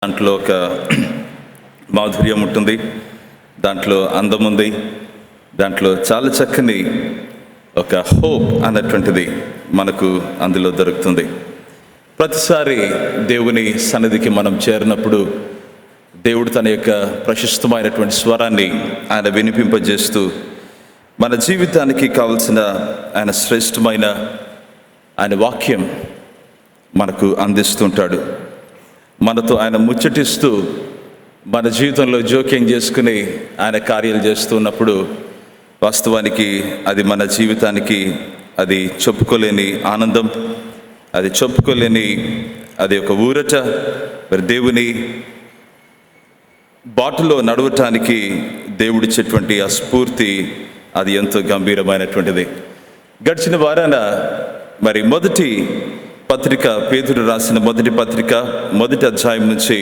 దాంట్లో ఒక మాధుర్యం ఉంటుంది, దాంట్లో అందం ఉంది, దాంట్లో చాలా చక్కని ఒక హోప్ అన్నటువంటిది మనకు అందులో దొరుకుతుంది. ప్రతిసారి దేవుని సన్నిధికి మనం చేరినప్పుడు దేవుడు తన యొక్క ప్రశస్తమైనటువంటి స్వరాన్ని ఆయన వినిపింపజేస్తూ మన జీవితానికి కావలసిన ఆయన శ్రేష్టమైన ఆయన వాక్యం మనకు అందిస్తుంటాడు. మనతో ఆయన ముచ్చటిస్తూ మన జీవితంలో జోక్యం చేసుకుని ఆయన కార్యాలు చేస్తున్నప్పుడు వాస్తవానికి అది మన జీవితానికి అది చెప్పుకోలేని ఆనందం, అది చెప్పుకోలేని అది ఒక ఊరట. మరి దేవుని బాటలో నడవటానికి దేవుడిచ్చేటువంటి ఆ స్ఫూర్తి అది ఎంతో గంభీరమైనటువంటిది. గడిచిన వారాన మరి మొదటి పత్రిక, పేతురు రాసిన మొదటి పత్రిక మొదటి అధ్యాయం నుంచి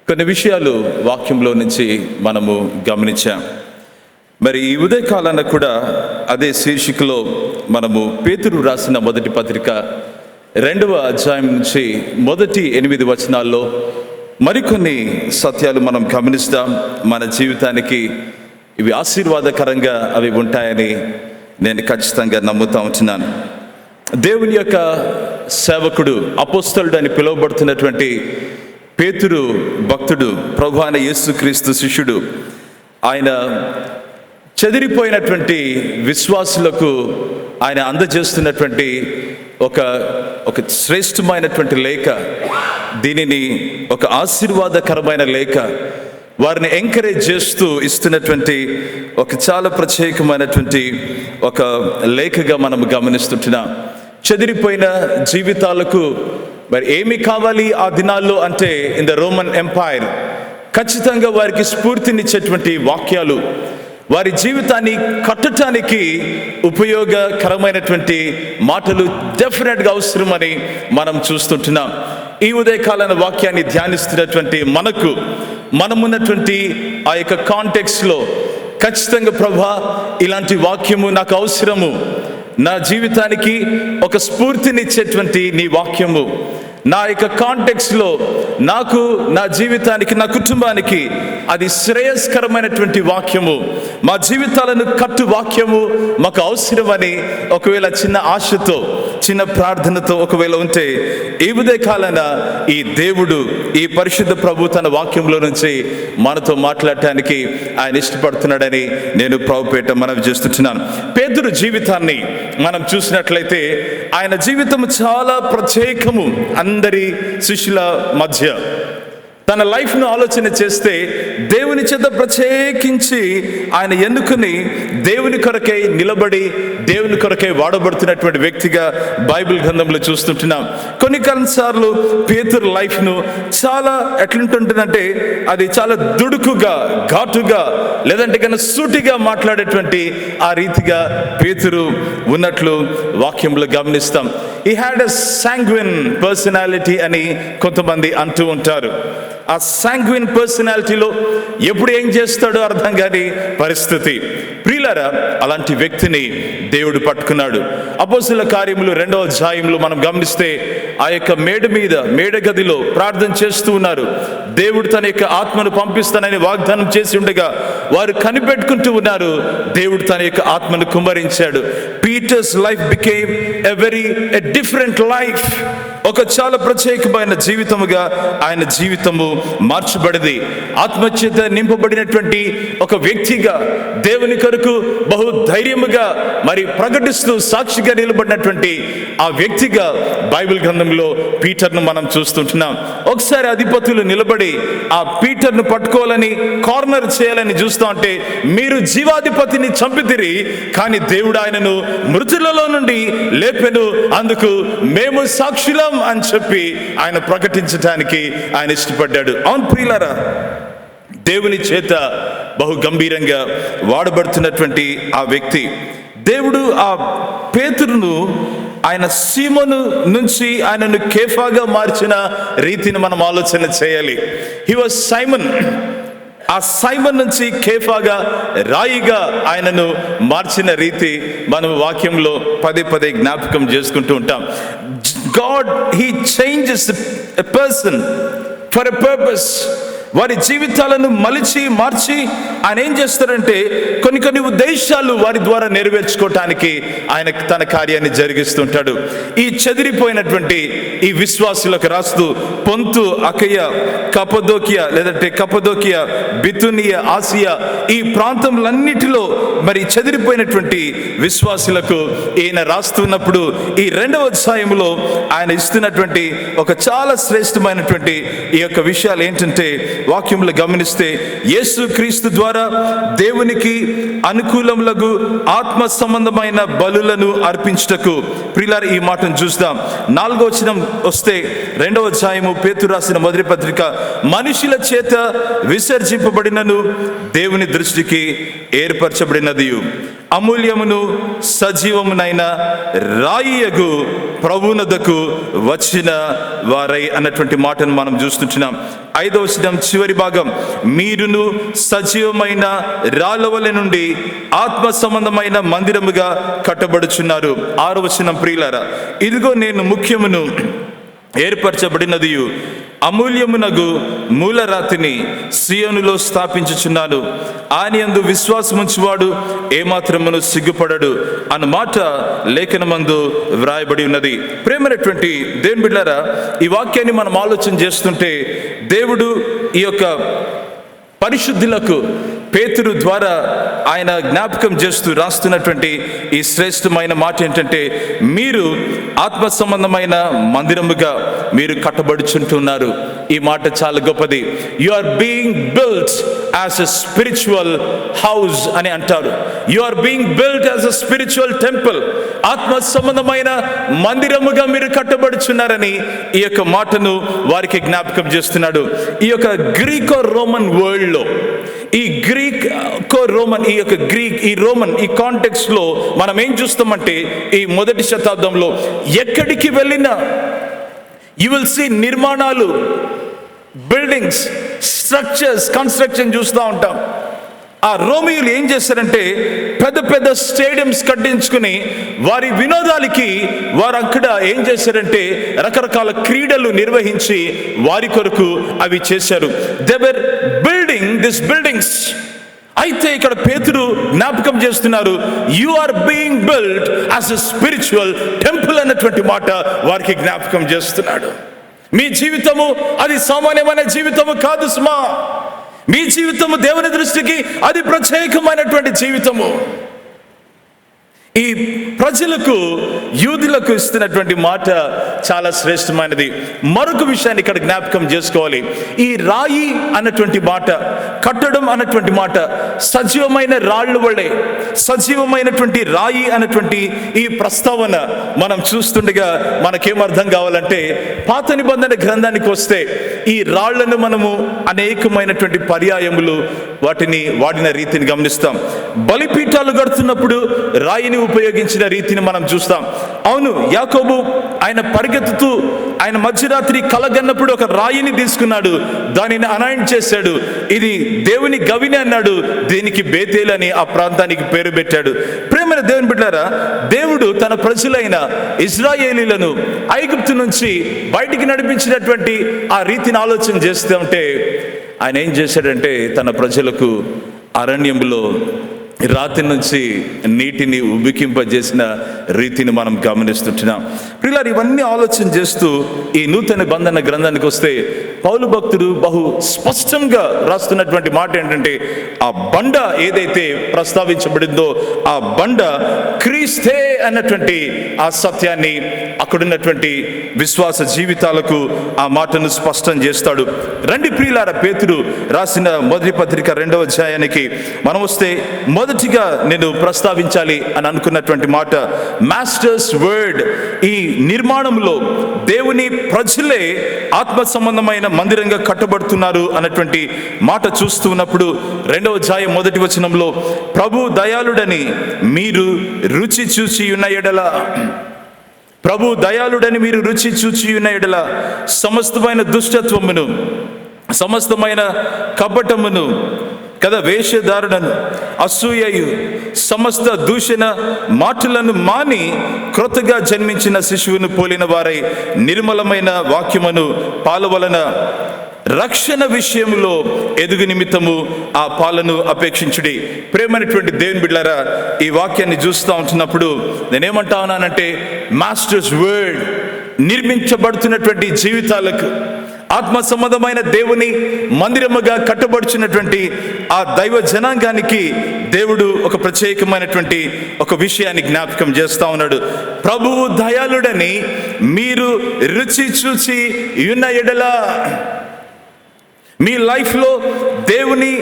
కొన్ని విషయాలు వాక్యంలో నుంచి మనము గమనించాం. మరి ఈ ఉదయకాలాన కూడా అదే శీర్షికలో మనము పేతురు రాసిన మొదటి పత్రిక 2వ అధ్యాయం నుంచి మొదటి 8 వచనాల్లో మరికొన్ని సత్యాలు మనం గమనిస్తాం. మన జీవితానికి ఇవి ఆశీర్వాదకరంగా అవి ఉంటాయని నేను ఖచ్చితంగా నమ్ముతా ఉంటున్నాను. దేవుని యొక్క సేవకుడు, అపోస్తలుడు అని పిలువబడుతున్నటువంటి పేతురు భక్తుడు, ప్రభువైన అయిన యేసుక్రీస్తు శిష్యుడు, ఆయన చెదిరిపోయినటువంటి విశ్వాసులకు ఆయన అందజేస్తున్నటువంటి ఒక శ్రేష్టమైనటువంటి లేఖ, దీనిని ఒక ఆశీర్వాదకరమైన లేఖ, వారిని ఎంకరేజ్ చేస్తూ ఇస్తున్నటువంటి ఒక చాలా ప్రత్యేకమైనటువంటి ఒక లేఖగా మనం గమనిస్తుంటున్నాం. చెదిరిపోయిన జీవితాలకు మరి ఏమి కావాలి ఆ దినాల్లో అంటే, ఇన్ ద రోమన్ ఎంపైర్ ఖచ్చితంగా వారికి స్ఫూర్తినిచ్చేటువంటి వాక్యాలు, వారి జీవితాన్ని కట్టడానికి ఉపయోగకరమైనటువంటి మాటలు డెఫినెట్గా అవసరమని మనం చూస్తుంటున్నాం. ఈ ఉదయకాలాన వాక్యాన్ని ధ్యానిస్తున్నటువంటి మనమున్నటువంటి ఆ యొక్క కాంటెక్స్ట్లో ఖచ్చితంగా ప్రభా, ఇలాంటి వాక్యము నాకు అవసరము, నా జీవితానికి ఒక స్ఫూర్తినిచ్చేటువంటి నీ వాక్యము, నా యొక్క కాంటెక్స్లో నాకు, నా జీవితానికి, నా కుటుంబానికి అది శ్రేయస్కరమైనటువంటి వాక్యము, మా జీవితాలను కట్టు వాక్యము మాకు అవసరమని ఒకవేళ చిన్న ఆశతో, చిన్న ప్రార్థనతో ఒకవేళ ఉంటే, ఈ ఉదయకాలాన ఈ దేవుడు, ఈ పరిశుద్ధ ప్రభు తన వాక్యంలో నుంచి మనతో మాట్లాడటానికి ఆయన ఇష్టపడుతున్నాడని నేను ప్రభుపేట మనవి చేస్తున్నాను. పేతురు జీవితాన్ని మనం చూసినట్లయితే ఆయన జీవితం చాలా ప్రత్యేకము. అందరి శిష్యుల మధ్య తన లైఫ్ను ఆలోచన చేస్తే దేవుని చేత ప్రత్యేకించి ఆయన ఎన్నుకుని దేవుని కొరకై నిలబడి దేవుని కొరకై వాడబడుతున్నటువంటి వ్యక్తిగా బైబిల్ గ్రంథంలో చూస్తుంటున్నాం. కొన్ని కొన్నిసార్లు పేతురు లైఫ్ను చాలా ఎట్లుంటుంటుందంటే అది చాలా దుడుకుగా, ఘాటుగా, లేదంటే కన్నా సూటిగా మాట్లాడేటువంటి ఆ రీతిగా పేతురు ఉన్నట్లు వాక్యంలో గమనిస్తాం. ఈ హ్యాడ్ ఎ సాంగ్విన్ పర్సనాలిటీ అని కొంతమంది అంటూ ఉంటారు. ఆ సాంగ్విన్ పర్సనాలిటీలో ఎప్పుడు ఏం చేస్తాడో అర్థం కాని పరిస్థితి. ప్రియులారా, అలాంటి వ్యక్తిని దేవుడు పట్టుకున్నాడు. అపోస్తలుల కార్యములు 2వ అధ్యాయంలో మనం గమనిస్తే ఆ యొక్క మేడ గదిలో ప్రార్థన చేస్తూ ఉన్నారు. దేవుడు తన యొక్క ఆత్మను పంపిస్తానని వాగ్దానం చేసి ఉండగా వారు కనిపెట్టుకుంటూ ఉన్నారు. దేవుడు తన యొక్క ఆత్మను కుమ్మరించాడు. Peter's life became a different life. ఒక చాలా ప్రత్యేకమైన జీవితముగా ఆయన జీవితము మార్చబడింది. ఆత్మచేత నింపబడినటువంటి ఒక వ్యక్తిగా, దేవుని కొరకు బహు ధైర్యముగా మరి ప్రకటిస్తూ సాక్షిగా నిలబడినటువంటి ఆ వ్యక్తిగా బైబిల్ గ్రంథంలో పీటర్ను మనం చూస్తుంటున్నాం. ఒకసారి అధిపతులు నిలబడి ఆ పీటర్ను పట్టుకోవాలని, కార్నర్ చేయాలని చూస్తూ ఉంటే, మీరు జీవాధిపతిని చంపితిరి, కానీ దేవుడు ఆయనను మృతులలో నుండి లేపెను, అందుకు మేము సాక్షులం అని చెప్పి ఆయన ప్రకటించడానికి ఆయన ఇష్టపడ్డాడు. అవును ప్రియులారా, దేవుని చేత బహు గంభీరంగా వాడబడుతున్నటువంటి ఆ వ్యక్తి, దేవుడు ఆ పేతురును ఆయన సీమోను నుంచి ఆయనను కేఫాగా మార్చిన రీతిని మనం ఆలోచన చేయాలి. హి వాజ్ సైమన్. ఆ సైమన్ నుంచి కేఫాగా, రాయిగా ఆయనను మార్చిన రీతి మనం వాక్యంలో పదే జ్ఞాపకం చేసుకుంటూ ఉంటాం. God, he changes a person for a purpose. వారి జీవితాలను మార్చి ఆయన ఏం చేస్తారంటే కొన్ని ఉద్దేశాలు వారి ద్వారా నెరవేర్చుకోవటానికి ఆయన తన కార్యాన్ని జరిగిస్తుంటాడు. ఈ చెదిరిపోయినటువంటి ఈ విశ్వాసులకు రాస్తూ పొంతు, అకయ, కపదోకియా, బితునియా, ఆసియా ఈ ప్రాంతములన్నిటిలో మరి చెదిరిపోయినటువంటి విశ్వాసులకు ఈయన రాస్తున్నప్పుడు ఈ 2వ అధ్యాయంలో ఆయన ఇస్తున్నటువంటి ఒక చాలా శ్రేష్టమైనటువంటి ఈ యొక్క విషయాలు ఏంటంటే, వాక్యములు గమనిస్తే యేసు క్రీస్తు ద్వారా దేవునికి అనుకూలములకు ఆత్మ సంబంధమైన బలులను అర్పించుటకు. ప్రియులారా, ఈ మాటను చూద్దాం. 4వ వచనం వస్తే 2వ అధ్యాయము పేతురు రాసిన మొదటి పత్రిక, మనుషుల చేత విసర్జింపబడినను దేవుని దృష్టికి ఏర్పరచబడినది అమూల్యమును సజీవమునైన రాయియగు ప్రభువునొద్దకు వచ్చిన వారై అన్నటువంటి మాటను మనం చూస్తుంటున్నాం. 5వ వచనం చివరి భాగం, మీరును సజీవమైన రాళ్ళవలె నుండి ఆత్మ సంబంధమైన మందిరముగా కట్టబడుచున్నారు. 6వ వచనం, ప్రియులారా, ఇదిగో నేను ముఖ్యమును ఏర్పరచబడినది అమూల్యమునగు మూలరాతిని సియోనులో స్థాపించుచున్నాను, ఆయనయందు విశ్వాసముంచువాడు ఏమాత్రమును సిగ్గుపడడు అన్న మాట లేఖనమందు వ్రాయబడి ఉన్నది. ప్రేమైనటువంటి దేవుని బిడ్డలారా, ఈ వాక్యాన్ని మనం ఆలోచన చేస్తుంటే దేవుడు ఈ యొక్క పరిశుద్ధులకు పేతురు ద్వారా ఆయన జ్ఞాపకం చేస్తూ రాస్తున్నటువంటి ఈ శ్రేష్టమైన మాట ఏంటంటే, మీరు ఆత్మ సంబంధమైన మందిరముగా మీరు కట్టబడుచుంటున్నారు. ఈ మాట చాలా గొప్పది. You are being built as a spiritual house అని అంటారు. You are being built as a spiritual temple. ఆత్మ సంబంధమైన మందిరముగా మీరు కట్టబడుచున్నారని ఈ యొక్క మాటను వారికి జ్ఞాపకం చేస్తున్నాడు. ఈ యొక్క గ్రీకో రోమన్ వరల్డ్ లో ఈ రోమన్ ఈ కాంటెక్స్ట్ లో మనం ఏం చూస్తామంటే, ఈ 1వ శతాబ్దంలో ఎక్కడికి వెళ్ళినా యు విల్ సీ నిర్మాణాలు, బిల్డింగ్స్, స్ట్రక్చర్స్, కన్స్ట్రక్షన్ చూస్తూ ఉంటాం. ఆ రోమియోలు ఏం చేశారంటే పెద్ద స్టేడియంస్ కట్టించుకుని వారి వినోదాలకి వారు అక్కడ ఏం చేశారంటే రకరకాల క్రీడలు నిర్వహించి వారి కొరకు అవి చేశారు. They were building this buildings. అయితే ఇక్కడ పేతురు జ్ఞాపకం చేస్తున్నారు, you are being built as a spiritual temple అన్నటువంటి మాట వారికి జ్ఞాపకం చేస్తున్నాడు. మీ జీవితము అది సామాన్యమైన జీవితము కాదు సుమా. మీ జీవితము దేవుని దృష్టికి అది ప్రత్యేకమైనటువంటి జీవితము. ఈ ప్రజలకు, యూదులకు ఇస్తున్నటువంటి మాట చాలా శ్రేష్టమైనది. మరొక విషయాన్ని ఇక్కడ జ్ఞాపకం చేసుకోవాలి. ఈ రాయి అన్నటువంటి మాట, కట్టడం అన్నటువంటి మాట సజీవమైన రాళ్ళు వలె, సజీవమైనటువంటి రాయి అన్నటువంటి ఈ ప్రస్తావన మనం చూస్తుండగా మనకేమర్థం కావాలంటే, పాత నిబంధన గ్రంథానికి వస్తే ఈ రాళ్లను మనము అనేకమైనటువంటి పర్యాయములు వాటిని వాడిన రీతిని గమనిస్తాం. బలిపీఠాలు కడుతున్నప్పుడు రాయిని ఉపయోగించిన రీతిని మనం చూస్తాం. అవును, యాకోబు ఆయన పరిగెత్తుతూ ఆయన మధ్యరాత్రి కలగన్నప్పుడు ఒక రాయిని తీసుకున్నాడు, దానిని అనాయింట్ చేశాడు. ఇది దేవుని గవిని అన్నాడు, దీనికి బేతేల్ అని ఆ ప్రాంతానికి పేరు పెట్టాడు. ప్రేమైన దేవుని బిడ్డలారా, దేవుడు తన ప్రజలైన ఇశ్రాయేలీలను ఐగుప్తు నుంచి బయటికి నడిపించినటువంటి ఆ రీతిని ఆలోచన చేస్తూ ఉంటే ఆయన ఏం చేశాడంటే తన ప్రజలకు అరణ్యంలో రాత్రి నుంచి నీటిని ఉబికింపజేసిన రీతిని మనం గమనిస్తుంటున్నాం. ప్రియులారా, ఇవన్నీ ఆలోచన చేస్తూ ఈ నూతన నిబంధన గ్రంథానికి వస్తే పౌలు భక్తుడు బహు స్పష్టంగా రాస్తున్నటువంటి మాట ఏంటంటే, ఆ బండ ఏదైతే ప్రస్తావించబడిందో ఆ బండ క్రీస్తే అన్నటువంటి ఆ సత్యాన్ని అక్కడున్నటువంటి విశ్వాస జీవితాలకు ఆ మాటను స్పష్టం చేస్తాడు. రండి ప్రియులారా, పేతురు రాసిన మొదటి పత్రిక 2వ అధ్యాయానికి మనం వస్తే మొదటిగా నేను ప్రస్తావించాలి అని అనుకున్నటువంటి మాట మాస్టర్స్ వర్డ్. ఈ నిర్మాణంలో దేవుని ప్రజలే ఆత్మ సంబంధమైన మందిరంగా కట్టబడుతున్నారు అన్నటువంటి మాట చూస్తూ ఉన్నప్పుడు 2వ అధ్యాయం 1వ వచనంలో, ప్రభు దయాళుడని మీరు రుచి చూచి ఉన్న ఎడల, ప్రభు దయాళుడని మీరు రుచి చూచి ఉన్న ఎడల సమస్తమైన దుష్టత్వమును, సమస్తమైన కపటమును కదా, వేషధారణను, అసూయయు, సమస్త దూషణ మాటలను మాని క్రొత్తగా జన్మించిన శిశువును పోలిన వారై నిర్మలమైన వాక్యమును పాలు వలన రక్షణ విషయంలో ఎదుగు నిమిత్తము ఆ పాలను అపేక్షించుడి. ప్రేమైనటువంటి దేవుని బిడ్డలారా, ఈ వాక్యాన్ని చూస్తూ ఉంటున్నప్పుడు నేనేమంటా ఉన్నానంటే, మాస్టర్స్ వర్డ్ నిర్మించబడుతున్నటువంటి జీవితాలకు, ఆత్మ సంబంధమైన దేవుని మందిరముగా కట్టబడుచున్నటువంటి ఆ దైవ జనాంగానికి దేవుడు ఒక ప్రత్యేకమైనటువంటి ఒక విషయాన్ని జ్ఞాపకం చేస్తా ఉన్నాడు. ప్రభువు దయాళుడని మీరు రుచి చూచి ఉన్న ఎడల, మీ లైఫ్లో దేవుని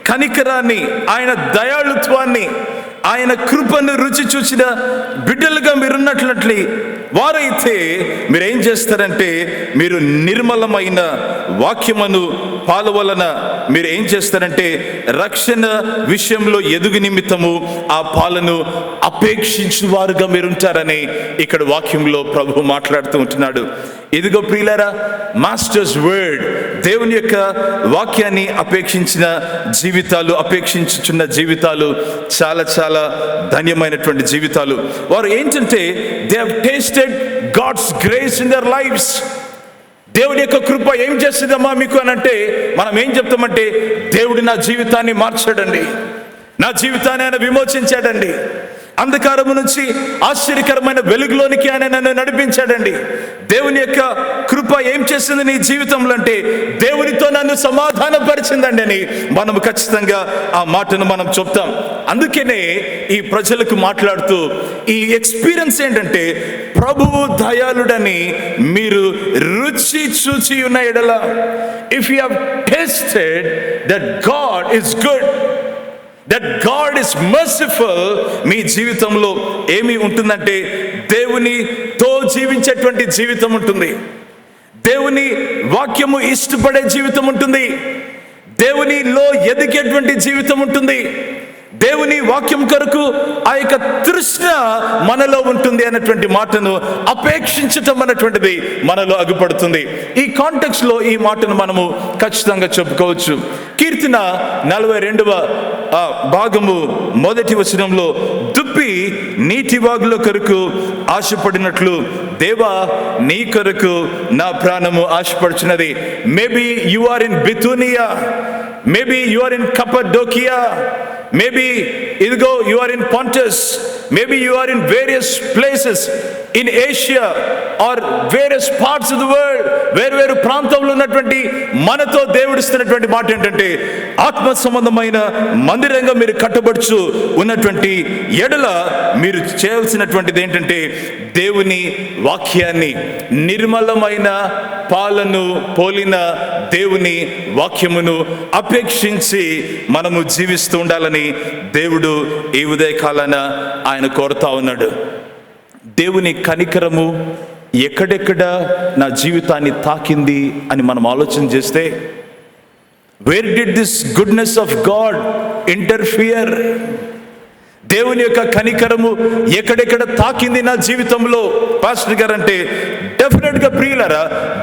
కనికరాన్ని, ఆయన దయాళుత్వాన్ని, ఆయన కృపను రుచి చూసిన బిడ్డలుగా మీరున్నట్లట్లే వారైతే మీరేం చేస్తారంటే, మీరు నిర్మలమైన వాక్యమును పాల వలన మీరు ఏం చేస్తారంటే రక్షణ విషయంలో ఎదుగు నిమిత్తము ఆ పాలను అపేక్షించు వారుగా మీరుంటారని ఇక్కడ వాక్యంలో ప్రభు మాట్లాడుతూ ఉంటున్నాడు. ఇదిగో ప్రియులారా, మాస్టర్స్ వర్డ్, దేవుని యొక్క వాక్యాన్ని అపేక్షించిన జీవితాలు, అపేక్షించుచున్న జీవితాలు చాలా చాలా ధన్యమైనటువంటి జీవితాలు. వారు ఏంటంటే, they have tasted God's grace in their lives. దేవుడి యొక్క కృప ఏం చేస్తుందమ్మా మీకు అని అంటే, మనం ఏం చెప్తామంటే, దేవుడు నా జీవితాన్ని మార్చాడండి, నా జీవితాన్ని ఆయన విమోచించాడండి, అంధకారము నుంచి ఆశ్చర్యకరమైన వెలుగులోనికి ఆయన నన్ను నడిపించాడండి. దేవుని యొక్క కృప ఏం చేసింది నీ జీవితంలో అంటే, దేవునితో నన్ను సమాధానపరిచిందండి అని మనం ఖచ్చితంగా ఆ మాటను మనం చెప్తాం. అందుకనే ఈ ప్రజలకు మాట్లాడుతూ ఈ ఎక్స్పీరియన్స్ ఏంటంటే, ప్రభువు దయాళుడని మీరు రుచి చూచి ఉన్న ఎడల, if you have tasted that God is good, that God is merciful, మీ జీవితంలో ఏమి ఉంటుందంటే, దేవునితో జీవించేటువంటి జీవితం ఉంటుంది, దేవుని వాక్యము ఇష్టపడే జీవితం ఉంటుంది, దేవునిలో ఎదిగేటువంటి జీవితం ఉంటుంది, దేవుని వాక్యం కొరకు ఆ యొక్క తృష్ణ మనలో ఉంటుంది అన్నటువంటి మాటను అపేక్షించటం అన్నటువంటిది మనలో అగుపడుతుంది. ఈ కాంటెక్స్ట్ లో ఈ మాటను మనము ఖచ్చితంగా చెప్పుకోవచ్చు. కీర్తన 42వ భాగము 1వ వచనంలో, దుప్పి నీటి వాగుల కొరకు ఆశపడినట్లు దేవా నీ కొరకు నా ప్రాణము ఆశపడుచున్నది. Maybe you are in Bithynia, maybe you are in Cappadocia, maybe idigo you are in Pontus, maybe you are in various places in Asia or various parts of the world. వేరు ప్రాంతంలో ఉన్నటువంటి మనతో దేవుడు ఇస్తున్నటువంటి మాట ఏంటంటే, ఆత్మ సంబంధమైన మందిరంగా మీరు కట్టబడుచు ఉన్నటువంటి ఎడల మీరు చేయాల్సినటువంటిది ఏంటంటే, దేవుని వాక్యాన్ని, నిర్మలమైన పాలను పోలిన దేవుని వాక్యమును అపేక్షించి మనము జీవిస్తూ ఉండాలని దేవుడు ఈ ఉదయకాలాన ఆయన కోరుతా ఉన్నాడు. దేవుని కనికరము ఎక్కడెక్కడ నా జీవితాన్ని తాకింది అని మనం ఆలోచన చేస్తే, where did this goodness of God interfere? దేవుని యొక్క కనికరము ఎక్కడెక్కడ తాకింది నా జీవితంలో పాస్టర్ గారు అంటే, డెఫినెట్గా ప్రియులారా,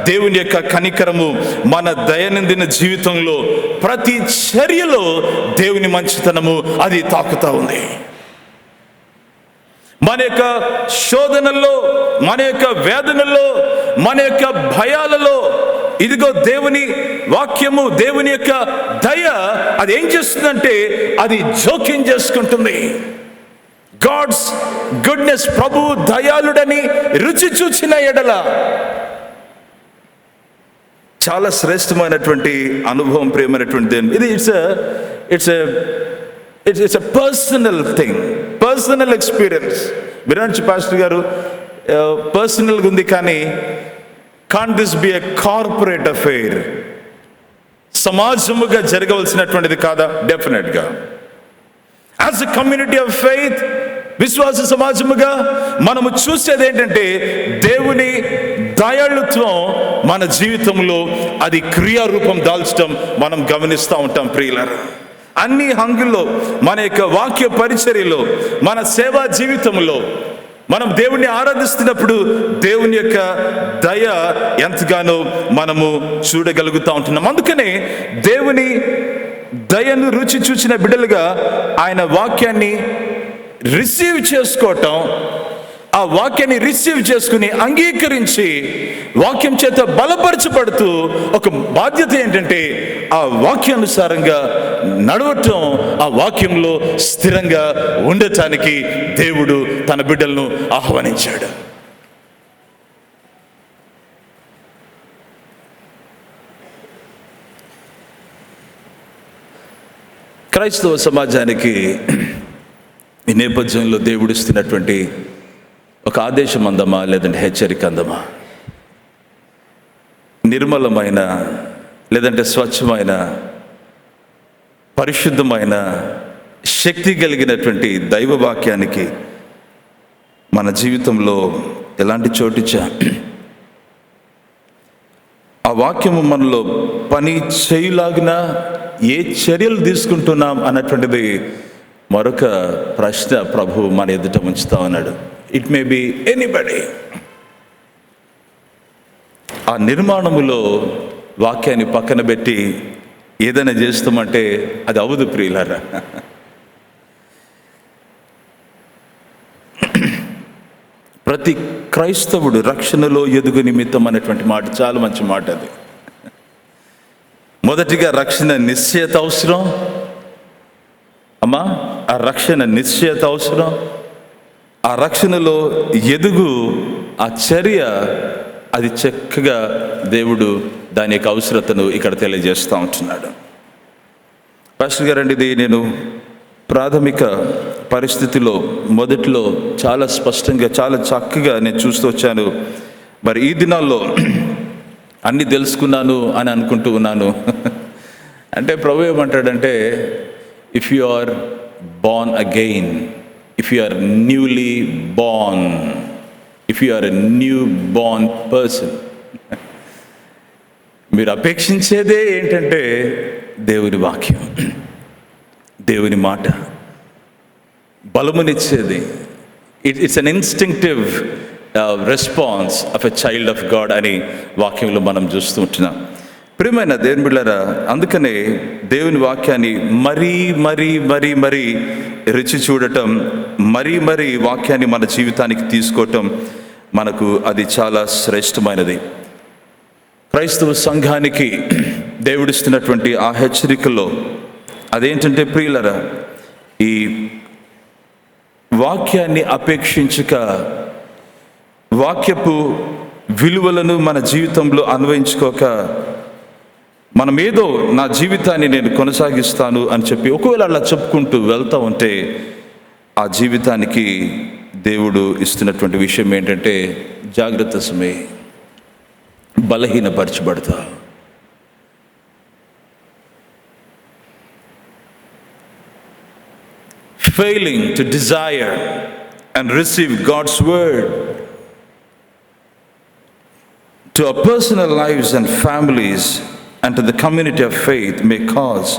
దేవుని యొక్క కనికరము మన దైనందిన జీవితంలో ప్రతి చర్యలో దేవుని మంచితనము అది తాకుతా ఉంది. మన యొక్క శోధనల్లో, మన యొక్క వేదనల్లో, మన యొక్క భయాలలో ఇదిగో దేవుని వాక్యము, దేవుని యొక్క దయ అది ఏం చేస్తుందంటే, అది జోక్యం చేసుకుంటుంది. గాడ్స్ గుడ్నెస్, ప్రభువు దయాళుడని రుచి చూచిన ఎడల చాలా శ్రేష్టమైనటువంటి అనుభవం, ప్రియమైనటువంటి దేవుని. ఇది it's a personal thing, personal experience. Viranch pastor garu పర్సనల్గా ఉంది, కానీ can't this be a corporate affair? సమాజముగా జరగవలసినటువంటిది కాదా? డెఫినెట్గా. As a community of faith, విశ్వాస సమాజముగా మనము చూసేది ఏంటంటే, దేవుని దయాళుత్వం మన జీవితంలో అది క్రియారూపం దాల్చడం మనం గమనిస్తూ ఉంటాం ప్రియులారా. అన్ని హంగుల్లో, మన యొక్క వాక్య పరిచర్యలో, మన సేవా జీవితంలో మనం దేవుణ్ణి ఆరాధిస్తున్నప్పుడు దేవుని యొక్క దయ ఎంతగానో మనము చూడగలుగుతూ ఉంటున్నాం. అందుకనే దేవుని దయను రుచి చూసిన బిడ్డలుగా ఆయన వాక్యాన్ని రిసీవ్ చేసుకోవటం, ఆ వాక్యాన్ని రిసీవ్ చేసుకుని అంగీకరించి వాక్యం చేత బలపరచబడుతూ ఒక బాధ్యత ఏంటంటే ఆ వాక్యానుసారంగా నడవటం, ఆ వాక్యంలో స్థిరంగా ఉండటానికి దేవుడు తన బిడ్డలను ఆహ్వానించాడు. క్రైస్తవ సమాజానికి ఈ నేపథ్యంలో దేవుడు ఇస్తున్నటువంటి ఒక ఆదేశం అందమా, లేదంటే హెచ్చరిక అందమా? నిర్మలమైన, లేదంటే స్వచ్ఛమైన, పరిశుద్ధమైన, శక్తి కలిగినటువంటి దైవ వాక్యానికి మన జీవితంలో ఎలాంటి చోటిచ్చా, ఆ వాక్యము మనలో పని చేయులాగిన ఏ చర్యలు తీసుకుంటున్నాం అన్నటువంటిది మరొక ప్రశ్న ప్రభు మన ఎదుట ఉంచుతా ఉన్నాడు. It may be anybody. ఆ నిర్మాణములో వాక్యాన్ని పక్కన పెట్టి ఏదైనా చేస్తామంటే అది అవదు ప్రియులారా. ప్రతి క్రైస్తవుడు రక్షణలో ఎదుగు నిమిత్తం అనేటువంటి మాట చాలా మంచి మాట అది. మొదటిగా రక్షణ నిశ్చయత అవసరం అమ్మా. ఆ రక్షణ నిశ్చయత అవసరం. ఆ రక్షణలో ఎదుగు ఆ చర్య, అది చక్కగా దేవుడు దాని యొక్క అవసరతను ఇక్కడ తెలియజేస్తూ ఉంటున్నాడు. పాస్టర్ గారండి, ఇది నేను ప్రాథమిక పరిస్థితిలో మొదట్లో చాలా స్పష్టంగా, చాలా చక్కగా నేను చూస్తూ వచ్చాను. మరి ఈ దినాల్లో అన్నీ తెలుసుకున్నాను అని అనుకుంటూ ఉన్నాను. అంటే ప్రభు ఏమంటాడంటే, if you are born again, if you are newly born, if you are a newborn person, మీరు అపేక్షించేదే ఏంటంటే దేవుని వాక్యం, దేవుని మాట, బలమునిచ్చేది. It's an instinctive response of a child of God అని వాక్యంలో మనం చూస్తూ ఉంటున్నాం. ప్రియమైన దేవుని బిడ్డలారా, అందుకనే దేవుని వాక్యాన్ని మరీ మరీ మరీ మరీ రుచి చూడటం, మరీ మరీ వాక్యాన్ని మన జీవితానికి తీసుకోవటం మనకు అది చాలా శ్రేష్టమైనది. క్రైస్తవ సంఘానికి దేవుడిస్తున్నటువంటి ఆ హెచ్చరికల్లో అదేంటంటే ప్రియులరా, ఈ వాక్యాన్ని అపేక్షించక, వాక్యపు విలువలను మన జీవితంలో అన్వయించుకోక, మనం ఏదో నా జీవితాన్ని నేను కొనసాగిస్తాను అని చెప్పి ఒకవేళ అలా చెప్పుకుంటూ వెళ్తూ ఉంటే ఆ జీవితానికి దేవుడు ఇస్తున్నటువంటి విషయం ఏంటంటే జాగ్రత్త సుమే, బలహీనపరచబడతా. Failing to desire and receive God's word to our personal lives and families and to the community of faith may cause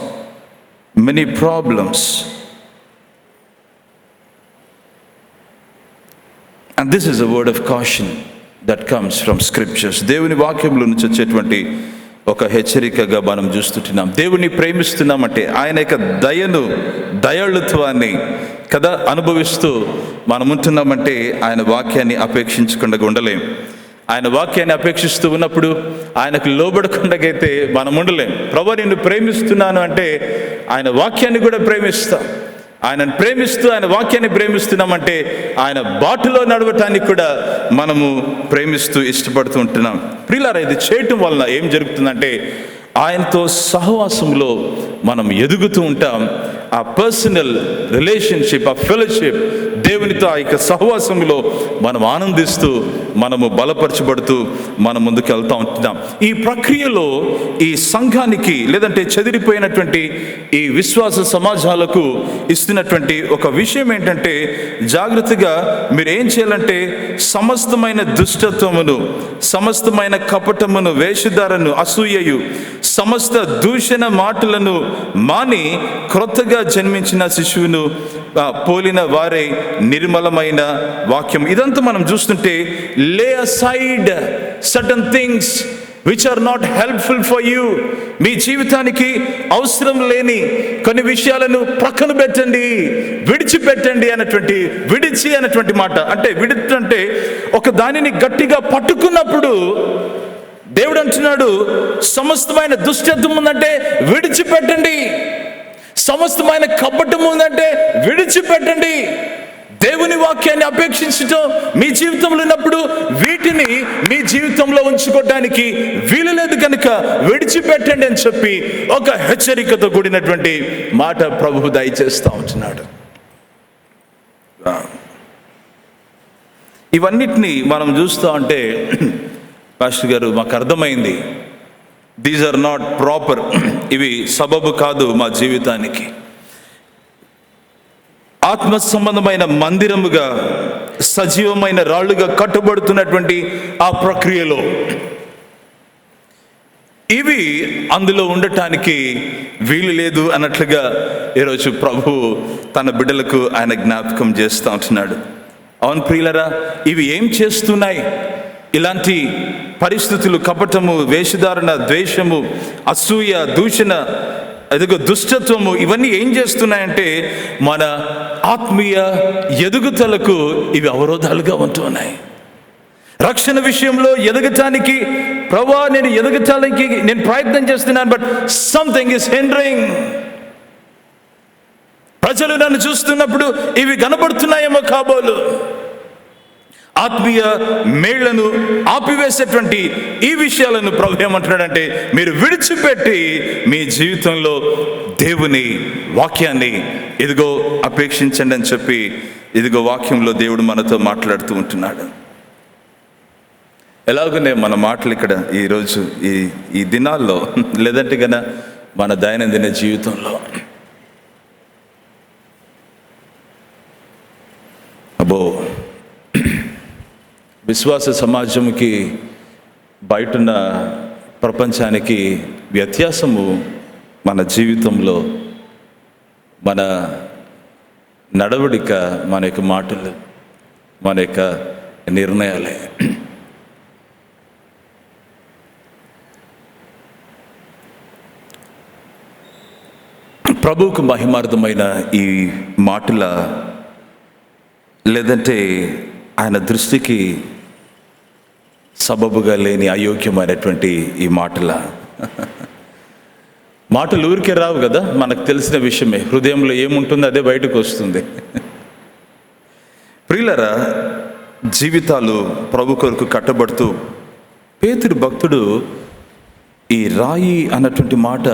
many problems. And this is a word of caution that comes from scriptures. దేవుని వాక్యంలో నుంచి వచ్చేటువంటి ఒక హెచ్చరికగా మనం చూస్తుంటున్నాం. దేవుని ప్రేమిస్తున్నామంటే ఆయన యొక్క దయను, దయాళుత్వాన్ని కదా అనుభవిస్తూ మనం ఉంటున్నామంటే ఆయన వాక్యాన్ని అపేక్షించకుండా ఉండలేం. ఆయన వాక్యాన్ని అపేక్షిస్తూ ఉన్నప్పుడు ఆయనకు లోబడకుండాగైతే మనం ఉండలేం. ప్రభువా నిన్ను ప్రేమిస్తున్నాను అంటే ఆయన వాక్యాన్ని కూడా ప్రేమిస్తాం. ఆయనను ప్రేమిస్తూ ఆయన వాక్యాన్ని ప్రేమిస్తున్నామంటే ఆయన బాటలో నడవటానికి కూడా మనము ప్రేమిస్తూ ఇష్టపడుతూ ఉంటున్నాం. ప్రియులారా, ఇది చేయటం వలన ఏం జరుగుతుందంటే ఆయనతో సహవాసంలో మనం ఎదుగుతూ ఉంటాం. ఆ పర్సనల్ రిలేషన్షిప్, ఆ ఫెలోషిప్, దేవునితో ఆ యొక్క సహవాసంలో మనం ఆనందిస్తూ, మనము బలపరచబడుతూ మనం ముందుకు వెళ్తూ ఉంటున్నాం. ఈ ప్రక్రియలో ఈ సంఘానికి లేదంటే చెదిరిపోయినటువంటి ఈ విశ్వాస సమాజాలకు ఇస్తున్నటువంటి ఒక విషయం ఏంటంటే జాగ్రత్తగా మీరు ఏం చేయాలంటే సమస్తమైన దుష్టత్వమును, సమస్తమైన కపటమును, వేషధారను, అసూయయు, సమస్త దూషణ మాటలను మాని క్రొత్తగా జన్మించిన శిశువును పోలిన వారే నిర్మలమైన వాక్యం. ఇదంతా మనం చూస్తుంటే lay aside certain things which are not helpful for you. మీ జీవితానికి అవసరం లేని కొన్ని విషయాలను ప్రక్కన పెట్టండి, విడిచిపెట్టండి అన్నటువంటి, విడిచి అన్నటువంటి మాట అంటే అంటే ఒక దానిని గట్టిగా పట్టుకున్నప్పుడు దేవుడు అంటున్నాడు, సమస్తమైన దుష్టత్వం ఉందంటే విడిచిపెట్టండి, సమస్తమైన కపటం ఉందంటే విడిచిపెట్టండి. దేవుని వాక్యాన్ని అపేక్షించటం మీ జీవితంలో ఉన్నప్పుడు వీటిని మీ జీవితంలో ఉంచుకోవడానికి వీలు లేదు కనుక విడిచిపెట్టండి అని చెప్పి ఒక హెచ్చరికతో కూడినటువంటి మాట ప్రభువు దయచేస్తూ ఉంటున్నాడు. ఇవన్నిటినీ మనం చూస్తూ ఉంటే పాస్టర్ గారు మాకు అర్థమైంది, దీస్ ఆర్ నాట్ ప్రాపర్, ఇవి సబబు కాదు మా జీవితానికి. ఆత్మ సంబంధమైన మందిరముగా సజీవమైన రాళ్ళుగా కట్టుబడుతున్నటువంటి ఆ ప్రక్రియలో ఇవి అందులో ఉండటానికి వీలు లేదు అన్నట్లుగా ఈరోజు ప్రభు తన బిడ్డలకు ఆయన జ్ఞాపకం చేస్తూ ఉంటున్నాడు. అవును ప్రియులరా, ఇవి ఏం చేస్తున్నాయి? ఇలాంటి పరిస్థితులు, కపటము, వేషధారణ, ద్వేషము, అసూయ, దూషణ, అదిగో దుష్టత్వము, ఇవన్నీ ఏం చేస్తున్నాయంటే మన ఆత్మీయ ఎదుగుదలకు ఇవి అవరోధాలుగా ఉంటున్నాయి. రక్షణ విషయంలో ఎదగటానికి, ప్రభువా నేను ఎదగటానికి నేను ప్రయత్నం చేస్తున్నాను, బట్ సంథింగ్ ఇస్ హిండరింగ్. ప్రజలు నన్ను చూస్తున్నప్పుడు ఇవి కనబడుతున్నాయేమో కాబోలు. ఆత్మీయ మేళ్లను ఆపివేసేటువంటి ఈ విషయాలను ప్రభు ఏమంటున్నాడంటే మీరు విడిచిపెట్టి మీ జీవితంలో దేవుని వాక్యాన్ని ఇదిగో అపేక్షించండి అని చెప్పి ఇదిగో వాక్యంలో దేవుడు మనతో మాట్లాడుతూ ఉంటున్నాడు. ఎలాగనే మన మాటలు ఇక్కడ ఈరోజు ఈ దినాల్లో, లేదంటే కన్నా మన దైనందిన జీవితంలో అబ్బో విశ్వాస సమాజంకి బయటున్న ప్రపంచానికి వ్యత్యాసము మన జీవితంలో, మన నడవడిక, మన యొక్క మాటలు, మన యొక్క నిర్ణయాలే. ప్రభువుకు మహిమార్థమైన ఈ మాటల, లేదంటే ఆయన దృష్టికి సబబుగా లేని అయోగ్యమైనటువంటి ఈ మాటలు ఊరికే రావు కదా, మనకు తెలిసిన విషయమే. హృదయంలో ఏముంటుందో అదే బయటకు వస్తుంది. ప్రియులరా, జీవితాలు ప్రభు కొరకు కట్టబడుతూ పేతురు భక్తుడు ఈ రాయి అన్నటువంటి మాట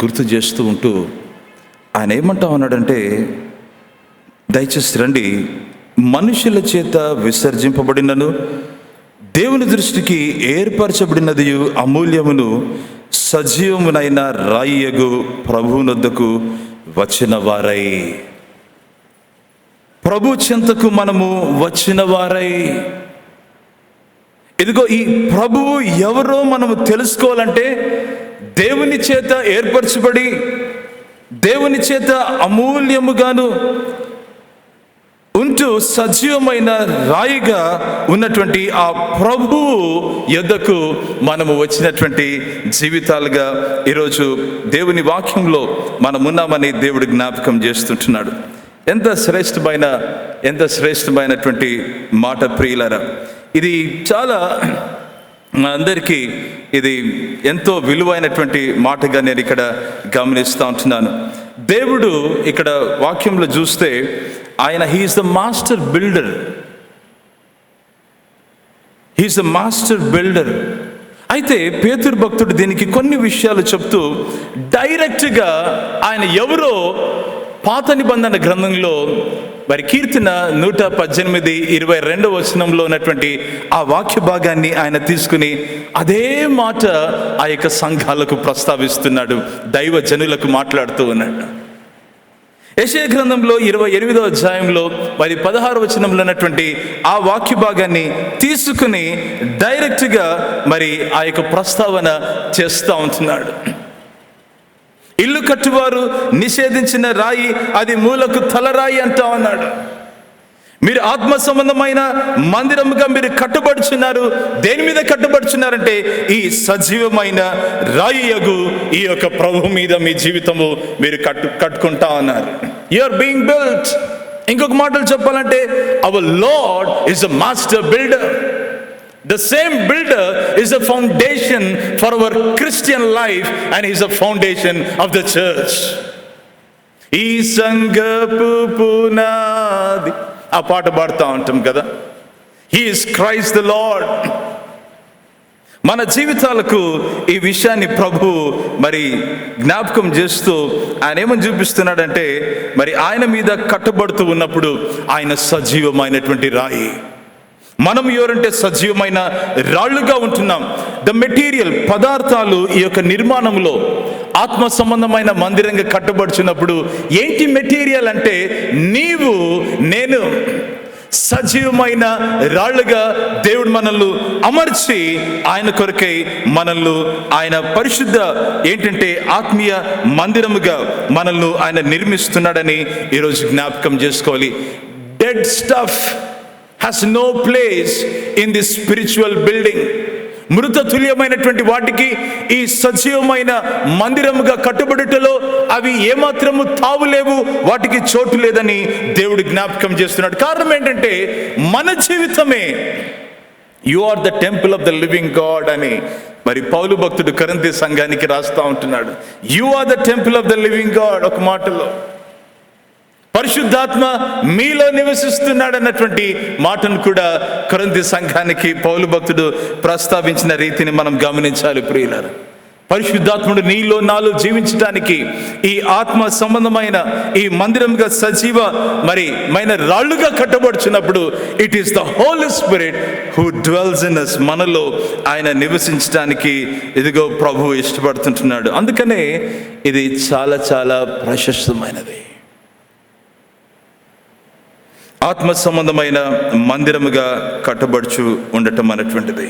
గుర్తు చేస్తూ ఉంటూ ఆయన ఏమంటా ఉన్నాడంటే, దయచేసి రండి, మనుషుల చేత విసర్జింపబడినను దేవుని దృష్టికి ఏర్పరచబడినది అమూల్యమును సజీవమునైన రాయియగు ప్రభువునొద్దకు వచ్చిన వారై, ప్రభు చెంతకు మనము వచ్చిన వారై, ఇదిగో ఈ ప్రభువు ఎవరో మనము తెలుసుకోవాలంటే దేవుని చేత ఏర్పరచబడి దేవుని చేత అమూల్యముగాను ఉంటూ సజీవమైన రాయిగా ఉన్నటువంటి ఆ ప్రభువు యొద్దకు మనము వచ్చినటువంటి జీవితాలుగా ఈరోజు దేవుని వాక్యంలో మనమున్నామని దేవుడు జ్ఞాపకం చేస్తుంటున్నాడు. ఎంత శ్రేష్టమైనటువంటి మాట ప్రియులారా. ఇది చాలా అందరికీ ఇది ఎంతో విలువైనటువంటి మాటగా నేను ఇక్కడ గమనిస్తూ ఉంటున్నాను. దేవుడు ఇక్కడ వాక్యంలో చూస్తే ఆయన he's the master builder. He's the master builder. అయితే పేతురు భక్తుడు దీనికి కొన్ని విషయాలు చెప్తూ డైరెక్ట్గా ఆయన ఎవరో పాత నిబంధన గ్రంథంలో మరి కీర్తన 118:22 వచనంలో ఉన్నటువంటి ఆ వాక్య భాగాన్ని ఆయన తీసుకుని అదే మాట ఆ యొక్క సంఘాలకు ప్రస్తావిస్తున్నాడు, దైవ జనులకు మాట్లాడుతూ ఉన్నాడు. యెషయా గ్రంథంలో 28వ అధ్యాయంలో మరి 16వ వచనంలో ఉన్నటువంటి ఆ వాక్య భాగాన్ని తీసుకుని డైరెక్ట్గా మరి ఆ యొక్క ప్రస్తావన చేస్తూ ఉంటున్నాడు. ఇల్లు కట్టువారు నిషేధించిన రాయి అది మూలకు తలరాయి అంటా ఉన్నాడు. మీరు ఆత్మ సంబంధమైన మందిరముగా మీరు కట్టుబడుచున్నారు. దేని మీద కట్టుబడుచున్నారంటే ఈ సజీవమైన రాయియగు ఈ యొక్క ప్రభు మీద మీ జీవితము మీరు కట్టుకుంటా ఉన్నారు. You are being built. ఇంకొక మాటలు చెప్పాలంటే our Lord is a master builder. The same builder is the foundation for our Christian life, and he is the foundation of the church. ఈ సంగపు పునాది, ఆ పాట పాడుతూ ఉంటాం కదా. He is Christ the Lord. మన జీవితాలకు ఈ విషయాన్ని ప్రభు మరి జ్ఞాపకం చేస్తూ ఆయన ఏమని చూపిస్తున్నాడంటే, మరి ఆయన మీద కట్టబడుతూ ఉన్నప్పుడు ఆయన సజీవమైనటువంటి రాయి. మనం ఎవరంటే సజీవమైన రాళ్ళుగా ఉంటున్నాం. ద మెటీరియల్, పదార్థాలు ఈ యొక్క నిర్మాణంలో ఆత్మ సంబంధమైన మందిరంగా కట్టబడుచున్నప్పుడు ఏంటి మెటీరియల్ అంటే, నీవు నేను సజీవమైన రాళ్ళుగా దేవుడు మనల్ని అమర్చి ఆయన కొరకై మనల్ని ఆయన పరిశుద్ధ ఏంటంటే ఆత్మీయ మందిరముగా మనల్ని ఆయన నిర్మిస్తున్నాడని ఈరోజు జ్ఞాపకం చేసుకోవాలి. Dead stuff has no place in this spiritual building. మృత తుల్యమైనటువంటి వాటికి ఈ సజీవమైన మందిరముగా కట్టుబడుటలో అవి ఏమాత్రము తావులేవు, వాటికి చోటు లేదని దేవుడు జ్ఞాపకం చేస్తున్నాడు. కారణం ఏంటంటే మన జీవితమే you are the temple of the living God అని మరి పౌలు భక్తుడు కొరింథీ సంఘానికి రాస్తా ఉంటున్నాడు. You are the temple of the living God. ఒక మాటలో పరిశుద్ధాత్మ మీలో నివసిస్తున్నాడు అన్నటువంటి మాటను కూడా కొరింథీ సంఘానికి పౌలు భక్తుడు ప్రస్తావించిన రీతిని మనం గమనించాలి ప్రియులారా. పరిశుద్ధాత్ముడు నీలో నాలో జీవించడానికి ఈ ఆత్మ సంబంధమైన ఈ మందిరంగా సజీవమైన రాళ్ళుగా కట్టబడుచున్నప్పుడు it is the Holy Spirit who dwells in us. మనలో ఆయన నివసించడానికి ఇదిగో ప్రభు ఇష్టపడుతుంటున్నాడు. అందుకనే ఇది చాలా చాలా ప్రశస్తమైనది. ఆత్మ సంబంధమైన మందిరముగా కట్టబడుచు ఉండటం అనేటువంటిది.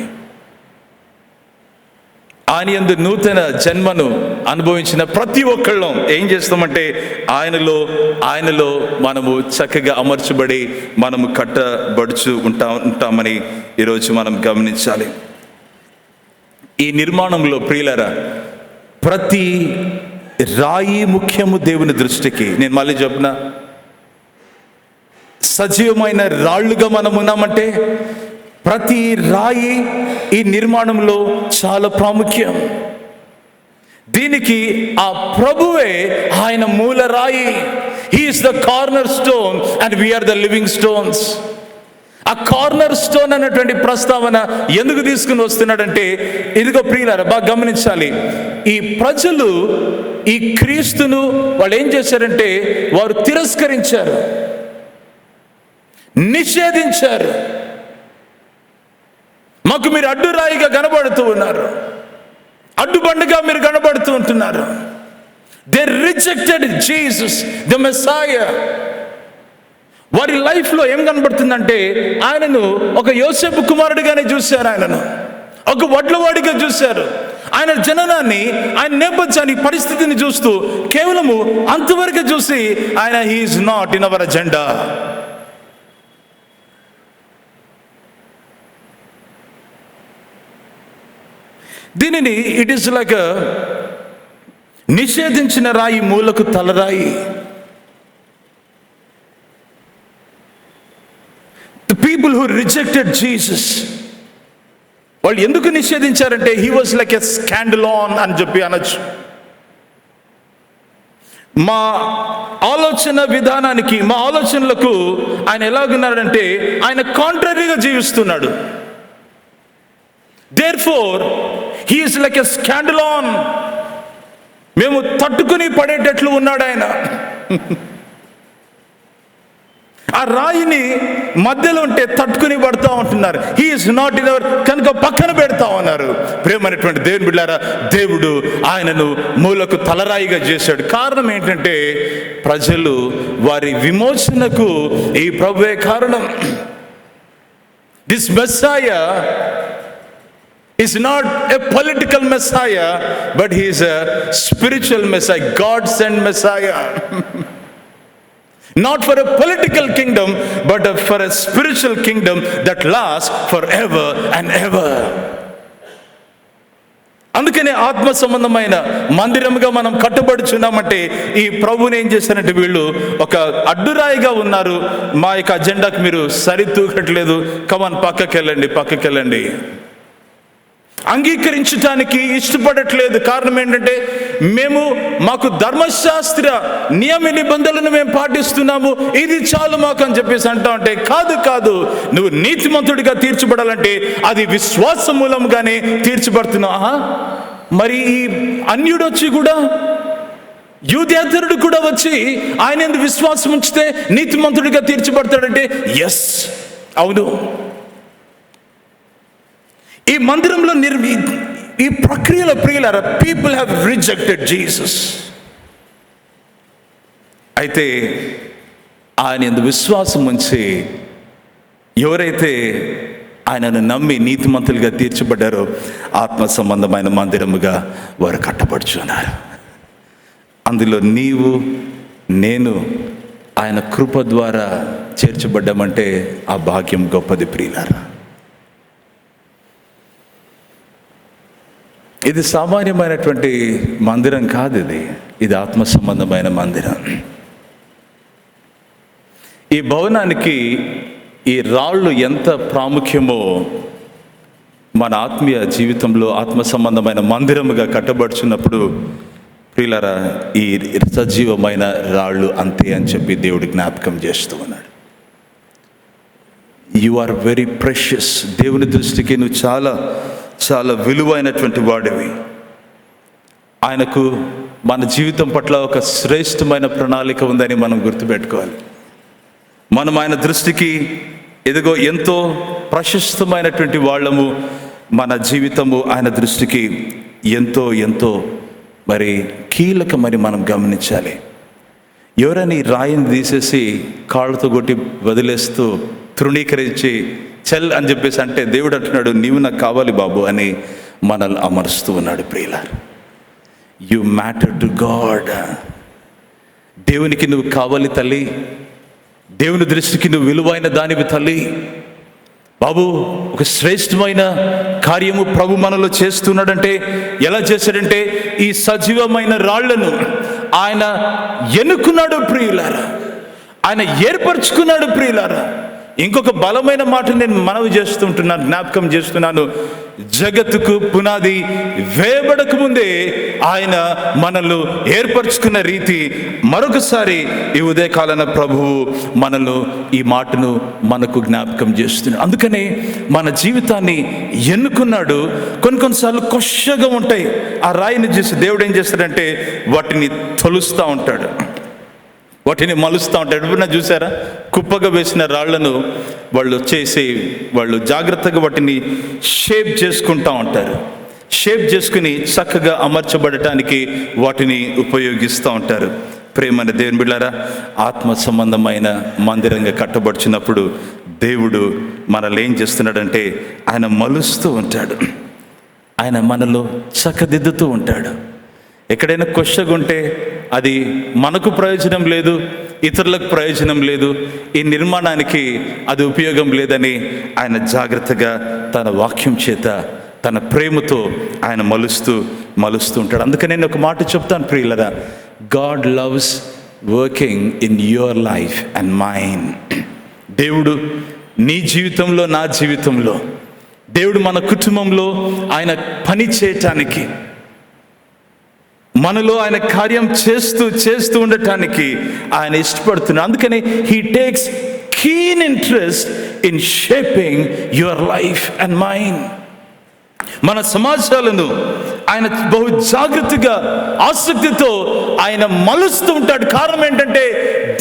ఆయన యందు నూతన జన్మను అనుభవించిన ప్రతి ఒక్కళ్ళం ఏం చేస్తామంటే ఆయనలో మనము చక్కగా అమర్చబడి మనము కట్టబడుచు ఉంటామని ఈరోజు మనం గమనించాలి. ఈ నిర్మాణంలో ప్రియులారా ప్రతి రాయి ముఖ్యము దేవుని దృష్టికి. నేను మళ్ళీ చెప్పిన సజీవమైన రాళ్ళుగా మనం ఉన్నామంటే ప్రతి రాయి ఈ నిర్మాణంలో చాలా ప్రాముఖ్యం. దీనికి ఆ ప్రభువే ఆయన మూల రాయి. He is the corner stone and we are the living stones. ఆ కార్నర్ స్టోన్ అన్నటువంటి ప్రస్తావన ఎందుకు తీసుకుని వస్తున్నాడంటే, ఇదిగో ప్రియులారా బాగా గమనించాలి. ఈ ప్రజలు ఈ క్రీస్తును వాళ్ళు ఏం చేశారంటే వారు తిరస్కరించారు, నిషేధించారు. మాకు మీరు అడ్డురాయిగా కనబడుతూ ఉన్నారు, అడ్డుబండగా మీరు కనబడుతూ ఉంటున్నారు. They rejected Jesus the మెస్సాయా. వారి లైఫ్లో ఏం కనబడుతుందంటే ఆయనను ఒక యోసేపు కుమారుడిగానే చూశారు, ఆయనను ఒక వడ్లవాడిగా చూశారు. ఆయన జననాన్ని, ఆయన నేపథ్యాన్ని, పరిస్థితిని చూస్తూ కేవలము అంతవరకు చూసి ఆయన he is not in our agenda. దీనిని ఇట్ ఈస్ లైక్ నిషేధించిన రాయి మూలకు తలరాయి. The people who rejected Jesus, వాళ్ళు ఎందుకు నిషేధించారంటే he was like a scandalon అని చెప్పి అనొచ్చు. మా ఆలోచన విధానానికి, మా ఆలోచనలకు ఆయన ఎలాగున్నాడంటే ఆయన కాంట్రరీగా జీవిస్తున్నాడు. Therefore he is like a scandalon. మేము తట్టుకుని పడేటట్లు ఉన్నాడు ఆయన. ఆ రాయిని మధ్యలో ఉంటే తట్టుకుని పడుతూ ఉంటున్నారు. He is not in hour, కనుక పక్కన పెడతా ఉన్నారు. ప్రేమైనటువంటి దేవుని బిడ్డలారా, దేవుడు ఆయనను మూలకు తలరాయిగా చేశాడు. కారణం ఏంటంటే ప్రజలు వారి విమోచనకు ఈ ప్రభువే కారణం. This మెస్సాయా is not a political Messiah, but he is a spiritual Messiah, God sent Messiah. Not for a political kingdom, but for a spiritual kingdom that lasts forever and ever. అందుకనే ఆత్మ సంబంధమైన మందిరముగా మనం కట్టుబడుచున్నామంటే ఈ ప్రభువుని ఏం చేశారంటే వీళ్ళు ఒక అడ్డురాయిగా ఉన్నారు. మా యొక్క అజెండాకి మీరు సరితూగట్లేదు, కమాన్ పక్కకెళ్ళండి. అంగీకరించడానికి ఇష్టపడట్లేదు. కారణం ఏంటంటే మాకు ధర్మశాస్త్ర నియమ నిబంధనలను మేము పాటిస్తున్నాము, ఇది చాలు మాకు అని చెప్పేసి అంటా ఉంటే, కాదు, నువ్వు నీతిమంతుడిగా తీర్చబడాలంటే అది విశ్వాస మూలంగానే తీర్చబడుతున్నావు. మరి ఈ అన్యుడు వచ్చి కూడా, యూదేతరుడు కూడా వచ్చి ఆయన యందు విశ్వాసం ఉంచితే నీతిమంతుడిగా తీర్చబడతాడంటే ఎస్, అవును. ఈ మందిరంలో ఈ ప్రక్రియలో ప్రియులారా, పీపుల్ హ్యావ్ రిజెక్టెడ్ జీసస్. అయితే ఆయన యందు విశ్వాసం ఉంచి ఎవరైతే ఆయనను నమ్మి నీతిమంతులుగా తీర్చబడ్డారో ఆత్మ సంబంధమైన మందిరముగా వారు కట్టబడుచున్నారు. అందులో నీవు నేను ఆయన కృప ద్వారా చేర్చబడ్డామంటే ఆ భాగ్యం గొప్పది ప్రియులారా. ఇది సామాన్యమైనటువంటి మందిరం కాదు, ఇది ఆత్మ సంబంధమైన మందిరం. ఈ భవనానికి ఈ రాళ్ళు ఎంత ప్రాముఖ్యమో మన ఆత్మీయ జీవితంలో ఆత్మ సంబంధమైన మందిరముగా కట్టబడుచున్నప్పుడు ప్రియులారా, ఈ సజీవమైన రాళ్ళు అంతే అని చెప్పి దేవుడు జ్ఞాపకం చేస్తూ ఉన్నాడు. You are very precious. దేవుని దృష్టికి నువ్వు చాలా చాలా విలువైనటువంటి వాడివి. ఆయనకు మన జీవితం పట్ల ఒక శ్రేష్టమైన ప్రణాళిక ఉందని మనం గుర్తుపెట్టుకోవాలి. మనం ఆయన దృష్టికి ఎదుగో ఎంతో ప్రశస్తమైనటువంటి వాళ్ళము. మన జీవితము ఆయన దృష్టికి ఎంతో మరి కీలకమని మనం గమనించాలి. ఎవరైనా ఈ రాయిని తీసేసి కాళ్ళతో కొట్టి వదిలేస్తూ తృణీకరించి చెల్ అని చెప్పేసి అంటే దేవుడు అంటున్నాడు, నీవు నాకు కావాలి బాబు అని మనల్ని అమరుస్తూ ఉన్నాడు. ప్రియులారా, యు మ్యాటర్ టు గాడ్. దేవునికి నువ్వు కావాలి తల్లి, దేవుని దృష్టికి నువ్వు విలువైన దానివి తల్లి. బాబు, ఒక శ్రేష్టమైన కార్యము ప్రభు మనలో చేస్తున్నాడంటే ఎలా చేశాడంటే ఈ సజీవమైన రాళ్లను ఆయన ఎన్నుకున్నాడు ప్రియులారా, ఆయన ఏర్పరచుకున్నాడు ప్రియులారా. ఇంకొక బలమైన మాట నేను మనవి చేస్తుంటున్నాను, జ్ఞాపకం చేస్తున్నాను. జగత్తుకు పునాది వేయబడక ముందే ఆయన మనల్ని ఏర్పరచుకున్న రీతి మరొకసారి ఈ ఉదయకాలన ప్రభువు మనల్ని ఈ మాటను మనకు జ్ఞాపకం చేస్తున్నాడు. అందుకనే మన జీవితాన్ని ఎన్నుకున్నాడు. కొన్నిసార్లు కొషగా ఉంటాయి. ఆ రాయిని చూసి దేవుడు ఏం చేస్తాడంటే వాటిని తొలుస్తూ ఉంటాడు, వాటిని మలుస్తూ ఉంటాడు. ఎప్పుడైనా చూసారా? కుప్పగా వేసిన రాళ్లను వాళ్ళు జాగ్రత్తగా వాటిని షేప్ చేసుకుంటూ ఉంటారు. షేప్ చేసుకుని చక్కగా అమర్చబడటానికి వాటిని ఉపయోగిస్తూ ఉంటారు. ప్రేమైన దేవుని బిడ్డలారా, ఆత్మ సంబంధమైన మందిరంగా కట్టబడుచున్నప్పుడు దేవుడు మనల్ని ఏం చేస్తున్నాడంటే ఆయన మలుస్తూ ఉంటాడు, ఆయన మనలో చక్కదిద్దుతూ ఉంటాడు. ఎక్కడైనా కొషగుంటే అది మనకు ప్రయోజనం లేదు, ఇతరులకు ప్రయోజనం లేదు, ఈ నిర్మాణానికి అది ఉపయోగం లేదని ఆయన జాగ్రత్తగా తన వాక్యం చేత తన ప్రేమతో ఆయన మలుస్తూ ఉంటాడు. అందుకని నేను ఒక మాట చెప్తాను ప్రియులరా, God loves working in your life and mine. దేవుడు నీ జీవితంలో, నా జీవితంలో, దేవుడు మన కుటుంబంలో ఆయన పని చేయటానికి, మనలో ఆయన కార్యం చేస్తూ ఉండటానికి ఆయన ఇష్టపడుతున్నాడు. అందుకని he takes keen interest in shaping your life and mind. మన సమాజాలను ఆయన బహు జాగ్రత్తగా ఆసక్తితో ఆయన మలుస్తూ ఉంటాడు. కారణం ఏంటంటే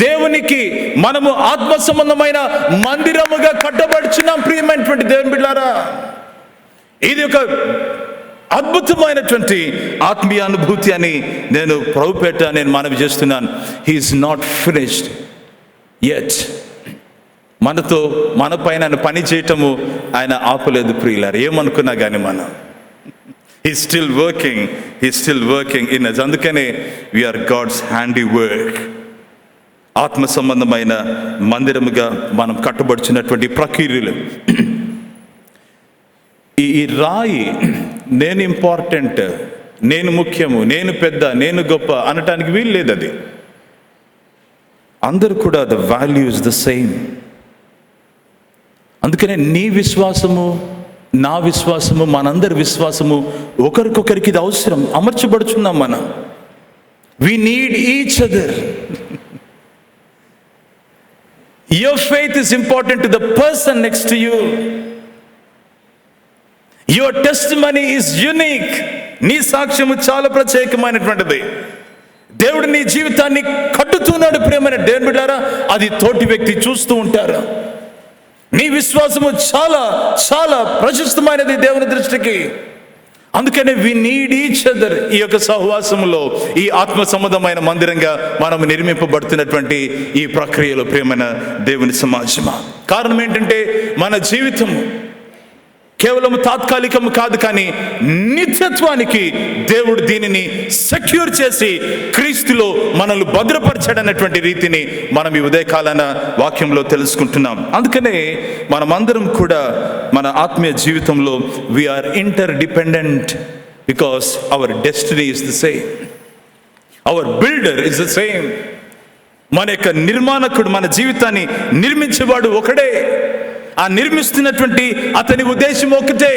దేవునికి మనము ఆత్మ సంబంధమైన మందిరముగా కట్టబడుచున్నాం. ప్రియమైనటువంటి దేవుని బిడ్డలారా, ఇది ఒక అద్భుతమైనటువంటి ఆత్మీయ అనుభూతి అని నేను మనవి చేస్తున్నాను. He's not finished yet. మన పైన ఆయన పని చేయటము ఆయన ఆపలేదు ప్రియులారా. ఏమనుకున్నా కానీ మనం he's still working in us. అందుకనే వీఆర్ గాడ్స్ హ్యాండీ వర్క్. ఆత్మ సంబంధమైన మందిరముగా మనం కట్టబడుచున్నటువంటి ప్రక్రియలు. ఈ రాయి నేను ఇంపార్టెంట్, నేను ముఖ్యము, నేను పెద్ద, నేను గొప్ప అనటానికి వీలు లేదు. అది అందరూ కూడా ద వాల్యూస్ ద సేమ్. అందుకనే నీ విశ్వాసము, నా విశ్వాసము, మనందరి విశ్వాసము ఒకరికొకరికి ఇది అవసరం. అమర్చబడుచున్నాం మనం. We need each other. Your faith is important to the person next to you. Your testimony is unique. నీ సాక్ష్యము చాలా ప్రత్యేకమైనటువంటిది. దేవుడు నీ జీవితాన్ని కట్టుతున్నాడు. ప్రేమైన దేవుని బిడ్డలారా, అది తోటి వ్యక్తి చూస్తూ ఉంటారు. నీ విశ్వాసము చాలా చాలా ప్రశస్తమైనది దేవుని దృష్టికి. అందుకనే వి నీడ్ ఈచ్ అదర్. ఈ యొక్క సహవాసములో, ఈ ఆత్మ సంబంధమైన మందిరంగా మనం నిర్మింపబడుతున్నటువంటి ఈ ప్రక్రియలో ప్రేమైన దేవుని సమాజమా, కారణం ఏంటంటే మన జీవితము కేవలం తాత్కాలికము కాదు, కానీ నిత్యత్వానికి దేవుడు దీనిని సెక్యూర్ చేసి క్రీస్తులో మనల్ని భద్రపరచాడన్నటువంటి రీతిని మనం ఈ ఉదయకాలాన వాక్యంలో తెలుసుకుంటున్నాం. అందుకనే మనమందరం కూడా మన ఆత్మీయ జీవితంలో we are interdependent, because our destiny is the same, our builder is the same. మన యొక్క నిర్మాణకుడు, మన జీవితాన్ని నిర్మించేవాడు ఒకడే. ఆ నిర్మిస్తున్నటువంటి అతని ఉద్దేశం ఒకటే,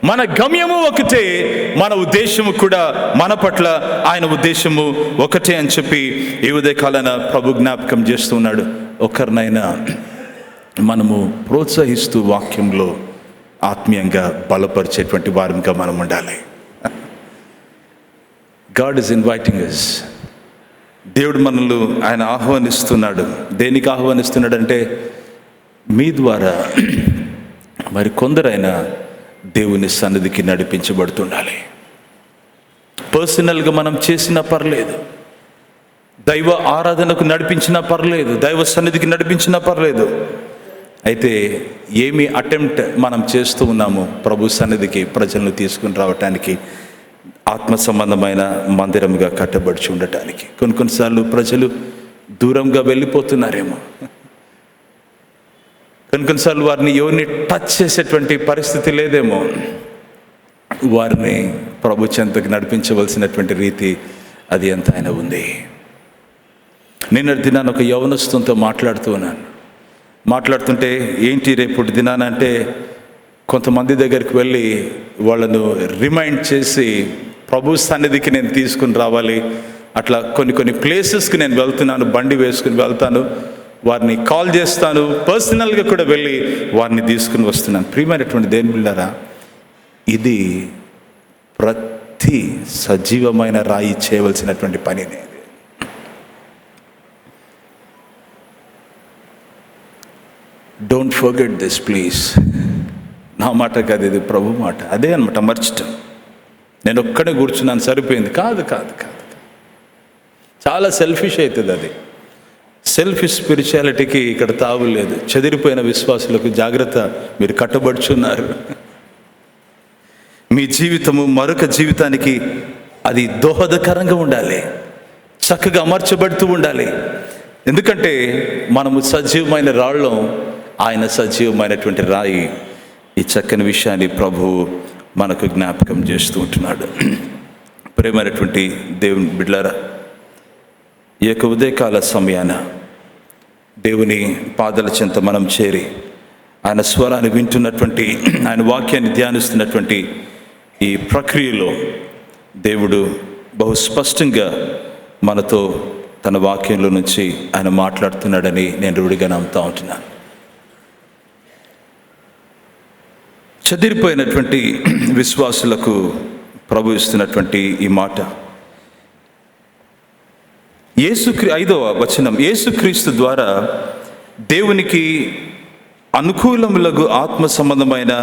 మన గమ్యము ఒకటే, మన ఉద్దేశము కూడా, మన పట్ల ఆయన ఉద్దేశము ఒకటే అని చెప్పి ఈ ఉదయకాలాన ప్రభు జ్ఞాపకం చేస్తూ ఉన్నాడు. ఒకరినైనా మనము ప్రోత్సహిస్తూ వాక్యంలో ఆత్మీయంగా బలపరిచేటువంటి వారంగా మనం ఉండాలి. God is inviting us. దేవుడు మనల్ని ఆయన ఆహ్వానిస్తున్నాడు. దేనికి ఆహ్వానిస్తున్నాడంటే, మీ ద్వారా మరి కొందరైనా దేవుని సన్నిధికి నడిపించబడుతుండాలి. పర్సనల్గా మనం చేసినా పర్లేదు, దైవ ఆరాధనకు నడిపించినా పర్లేదు, దైవ సన్నిధికి నడిపించినా పర్లేదు. అయితే ఏమి అటెంప్ట్ మనం చేస్తూ ఉన్నాము ప్రభు సన్నిధికి ప్రజలను తీసుకుని రావటానికి, ఆత్మ సంబంధమైన మందిరముగా కట్టబడిచి ఉండటానికి. కొన్నిసార్లు ప్రజలు దూరంగా వెళ్ళిపోతున్నారేమో, కొన్నిసార్లు వారిని ఎవరిని టచ్ చేసేటువంటి పరిస్థితి లేదేమో. వారిని ప్రభు చెంతకు నడిపించవలసినటువంటి రీతి అది ఎంత అయినా ఉంది. నిన్నటి దినాన్ని ఒక యవనస్తుతో మాట్లాడుతుంటే ఏంటి రేపు దినానంటే, కొంతమంది దగ్గరికి వెళ్ళి వాళ్ళను రిమైండ్ చేసి ప్రభు సన్నిధికి నేను తీసుకుని రావాలి, అట్లా కొన్ని ప్లేసెస్కి నేను వెళ్తున్నాను, బండి వేసుకుని వెళ్తాను, వారిని కాల్ చేస్తాను, పర్సనల్గా కూడా వెళ్ళి వారిని తీసుకుని వస్తున్నాను. ప్రియమైనటువంటి దేవుని బిడ్డలారా, ఇది ప్రతి సజీవమైన రాయి చేయవలసినటువంటి పనినే. Don't forget this please. నా మాట కాదు, ఇది ప్రభు మాట. అదే అనమాట మర్చటం. నేను ఒక్కడే కూర్చున్నాను సరిపోయింది కాదు. చాలా సెల్ఫిష్ అవుతుంది అది. సెల్ఫిష్ స్పిరిచువాలిటీకి ఇక్కడ తావు లేదు. చెదిరిపోయిన విశ్వాసులకు జాగ్రత్త, మీరు కట్టబడుచున్నారు. మీ జీవితము మరొక జీవితానికి అది దోహదకరంగా ఉండాలి, చక్కగా అమర్చబడుతూ ఉండాలి. ఎందుకంటే మనము సజీవమైన రాళ్ళం, ఆయన సజీవమైనటువంటి రాయి. ఈ చక్కని విషయాన్ని ప్రభువు మనకు జ్ఞాపకం చేస్తూ ఉంటున్నాడు. ప్రేమైనటువంటి దేవుని బిడ్డలారా, ఈ యొక్క ఉదయకాల సమయాన దేవుని పాదాల చెంత మనం చేరి ఆయన స్వరాన్ని వింటున్నటువంటి, ఆయన వాక్యాన్ని ధ్యానిస్తున్నటువంటి ఈ ప్రక్రియలో దేవుడు బహు స్పష్టంగా మనతో తన వాక్యంలో నుంచి ఆయన మాట్లాడుతున్నాడని నేను రూఢిగా నమ్ముతూ ఉంటున్నాను. చెదిరిపోయినటువంటి విశ్వాసులకు ప్రభు ఇస్తున్నటువంటి ఈ మాట, 5వ వచనం, యేసుక్రీస్తు ద్వారా దేవునికి అనుకూలములకు ఆత్మ సంబంధమైన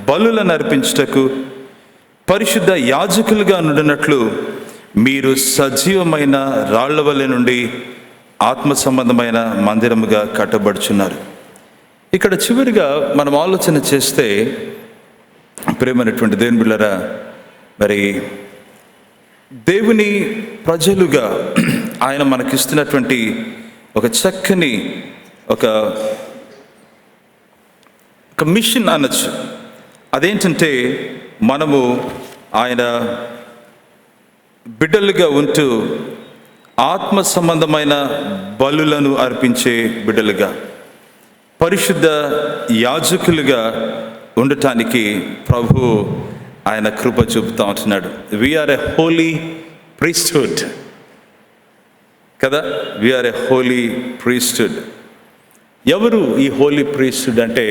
బలులను అర్పించుటకు పరిశుద్ధ యాజకులుగా నుండినట్లు మీరు సజీవమైన రాళ్ల వలె నుండి ఆత్మ సంబంధమైన మందిరముగా కట్టబడుచున్నారు. ఇక్కడ చివరిగా మనం ఆలోచన చేస్తే, ప్రేమైనటువంటి దేవుని బిడ్డలారా, మరి దేవుని ప్రజలుగా ఆయన మనకిస్తున్నటువంటి ఒక చక్కని ఒక మిషన్ అనొచ్చు. అదేంటంటే మనము ఆయన బిడ్డలుగా ఉంటూ ఆత్మ సంబంధమైన బలులను అర్పించే బిడ్డలుగా, పరిశుద్ధ యాజకులుగా ఉండటానికి ప్రభు ఆయన కృప చూపుతూ ఉంటున్నాడు. వీఆర్ ఎ హోలీ ప్రీస్ట్హుడ్ కదా, వీఆర్ ఎ హోలీ ప్రీస్ట్హుడ్. ఎవరు ఈ హోలీ ప్రీస్ట్హుడ్ అంటే,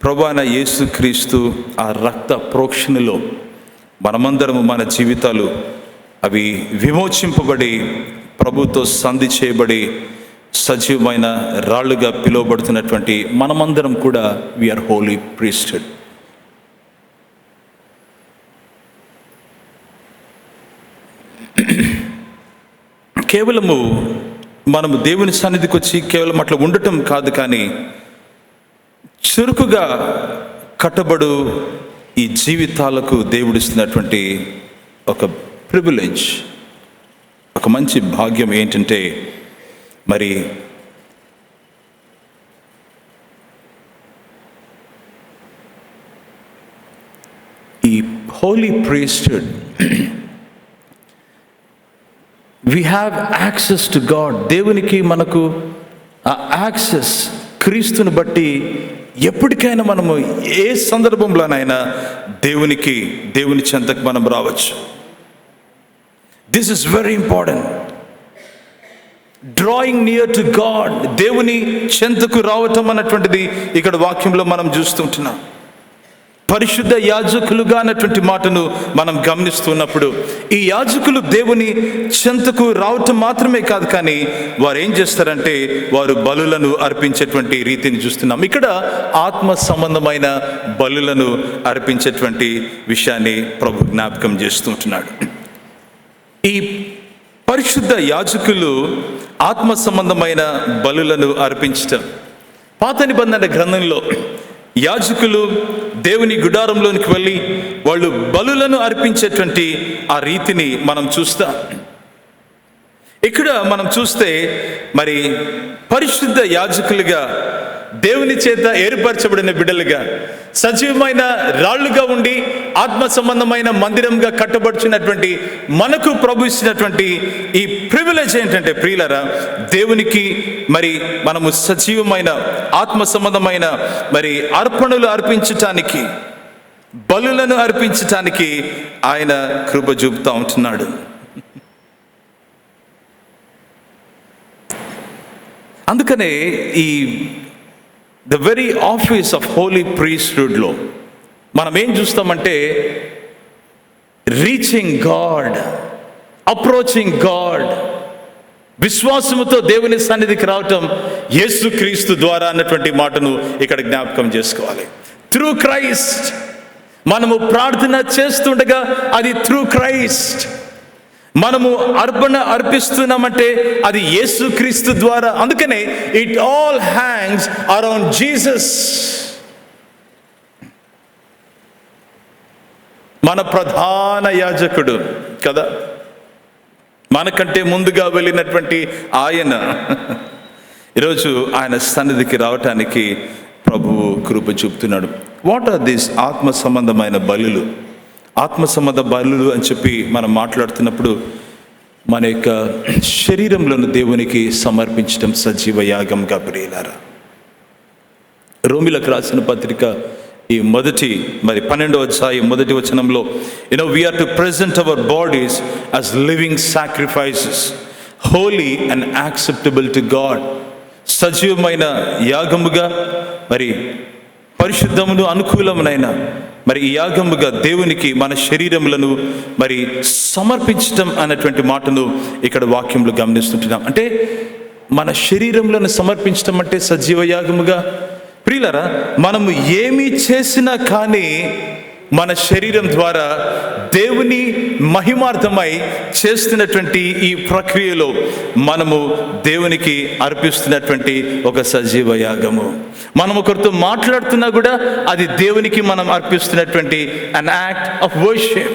ప్రభు అయిన యేసుక్రీస్తు ఆ రక్త ప్రోక్షణలో మనమందరము మన జీవితాలు అవి విమోచింపబడి ప్రభుతో సంధి చేయబడి సజీవమైన రాళ్ళుగా పిలువబడుతున్నటువంటి మనమందరం కూడా వీఆర్ హోలీ ప్రీస్ట్హుడ్. కేవలము మనము దేవుని సన్నిధికి వచ్చి కేవలం అట్లా ఉండటం కాదు, కానీ చురుకుగా కట్టబడు ఈ జీవితాలకు దేవుడిస్తున్నటువంటి ఒక ప్రివిలేజ్, ఒక మంచి భాగ్యం ఏంటంటే, మరి ఈ holy priesthood we have access to God. దేవునికి మనకు ఆ యాక్సెస్, క్రీస్తుని బట్టి ఎప్పటికైనా మనము ఏ సందర్భంలోనైనా దేవుని చెంతకు మనం రావచ్చు. This is very important. Drawing near to God, దేవుని చెంతకు రావటం అన్నటువంటిది ఇక్కడ వాక్యంలో మనం చూస్తుంటున్నాం. పరిశుద్ధ యాజకులుగా అన్నటువంటి మాటను మనం గమనిస్తున్నప్పుడు, ఈ యాజకులు దేవుని చెంతకు రావటం మాత్రమే కాదు, కానీ వారు ఏం చేస్తారంటే వారు బలులను అర్పించేటువంటి రీతిని చూస్తున్నాం. ఇక్కడ ఆత్మ సంబంధమైన బలులను అర్పించేటువంటి విషయాన్ని ప్రభు జ్ఞాపకం చేస్తుంటున్నాడు. ఈ పరిశుద్ధ యాజకులు ఆత్మ సంబంధమైన బలులను అర్పించటం, పాత నిబంధన గ్రంథంలో యాజకులు దేవుని గుడారంలోనికి వెళ్ళి వాళ్ళు బలులను అర్పించేటువంటి ఆ రీతిని మనం చూస్తాం. ఇక్కడ మనం చూస్తే మరి పరిశుద్ధ యాజకులుగా, దేవుని చేత ఏర్పరచబడిన బిడ్డలుగా, సజీవమైన రాళ్లుగా ఉండి ఆత్మ సంబంధమైన మందిరంగా కట్టబడుచున్నటువంటి మనకు ప్రభు ఇచ్చినటువంటి ఈ ప్రివిలేజ్ ఏంటంటే, ప్రియులరా, దేవునికి మరి మనము సజీవమైన ఆత్మ సంబంధమైన మరి అర్పణలు అర్పించటానికి, బలులను అర్పించటానికి ఆయన కృప చూపుతూ ఉంటున్నాడు. అందుకనే ఈ the very office of holy ప్రీస్ట్హుడ్లో మనం ఏం చూస్తామంటే, రీచింగ్ గాడ్, అప్రోచింగ్ గాడ్, విశ్వాసముతో దేవుని సన్నిధికి రావటం యేసుక్రీస్తు ద్వారా అన్నటువంటి మాటను ఇక్కడ జ్ఞాపకం చేసుకోవాలి. త్రూ క్రైస్ట్ మనము ప్రార్థన చేస్తుండగా అది త్రూ క్రైస్ట్. మనము అర్పిస్తున్నామంటే అది యేసుక్రీస్తు ద్వారా. అందుకనే it all hangs around Jesus. మన ప్రధాన యాజకుడు కదా, మనకంటే ముందుగా వెళ్ళినటువంటి ఆయన ఈరోజు ఆయన సన్నిధికి రావటానికి ప్రభువు కృప చూపుతున్నాడు. వాట్ ఆర్ దీస్ ఆత్మ సంబంధమైన బలులు? ఆత్మ సంబంధ బలులు అని చెప్పి మనం మాట్లాడుతున్నప్పుడు మన యొక్క శరీరంలోని దేవునికి సమర్పించడం సజీవ యాగంగా ప్రియులారా. రోమిలకు రాసిన పత్రిక ఈ మొదటి 12వ అధ్యాయం 1వ వచనంలో, we are to present our bodies as living sacrifices, holy and acceptable to God. సజీవమైన యాగముగా, మరి పరిశుద్ధమును అనుకూలమునైన మరి ఈ యాగముగా దేవునికి మన శరీరములను మరి సమర్పించటం అన్నటువంటి మాటను ఇక్కడ వాక్యంలో గమనిస్తుంటున్నాం. అంటే మన శరీరములను సమర్పించటం అంటే సజీవ యాగముగా. ప్రియులారా, మనము ఏమి చేసినా కానీ మన శరీరం ద్వారా దేవుని మహిమార్థమై చేస్తున్నటువంటి ఈ ప్రక్రియలో మనము దేవునికి అర్పిస్తున్నటువంటి ఒక సజీవ యాగము. మనం ఒకరితో మాట్లాడుతున్నా కూడా అది దేవునికి మనం అర్పిస్తున్నటువంటి an act of worship.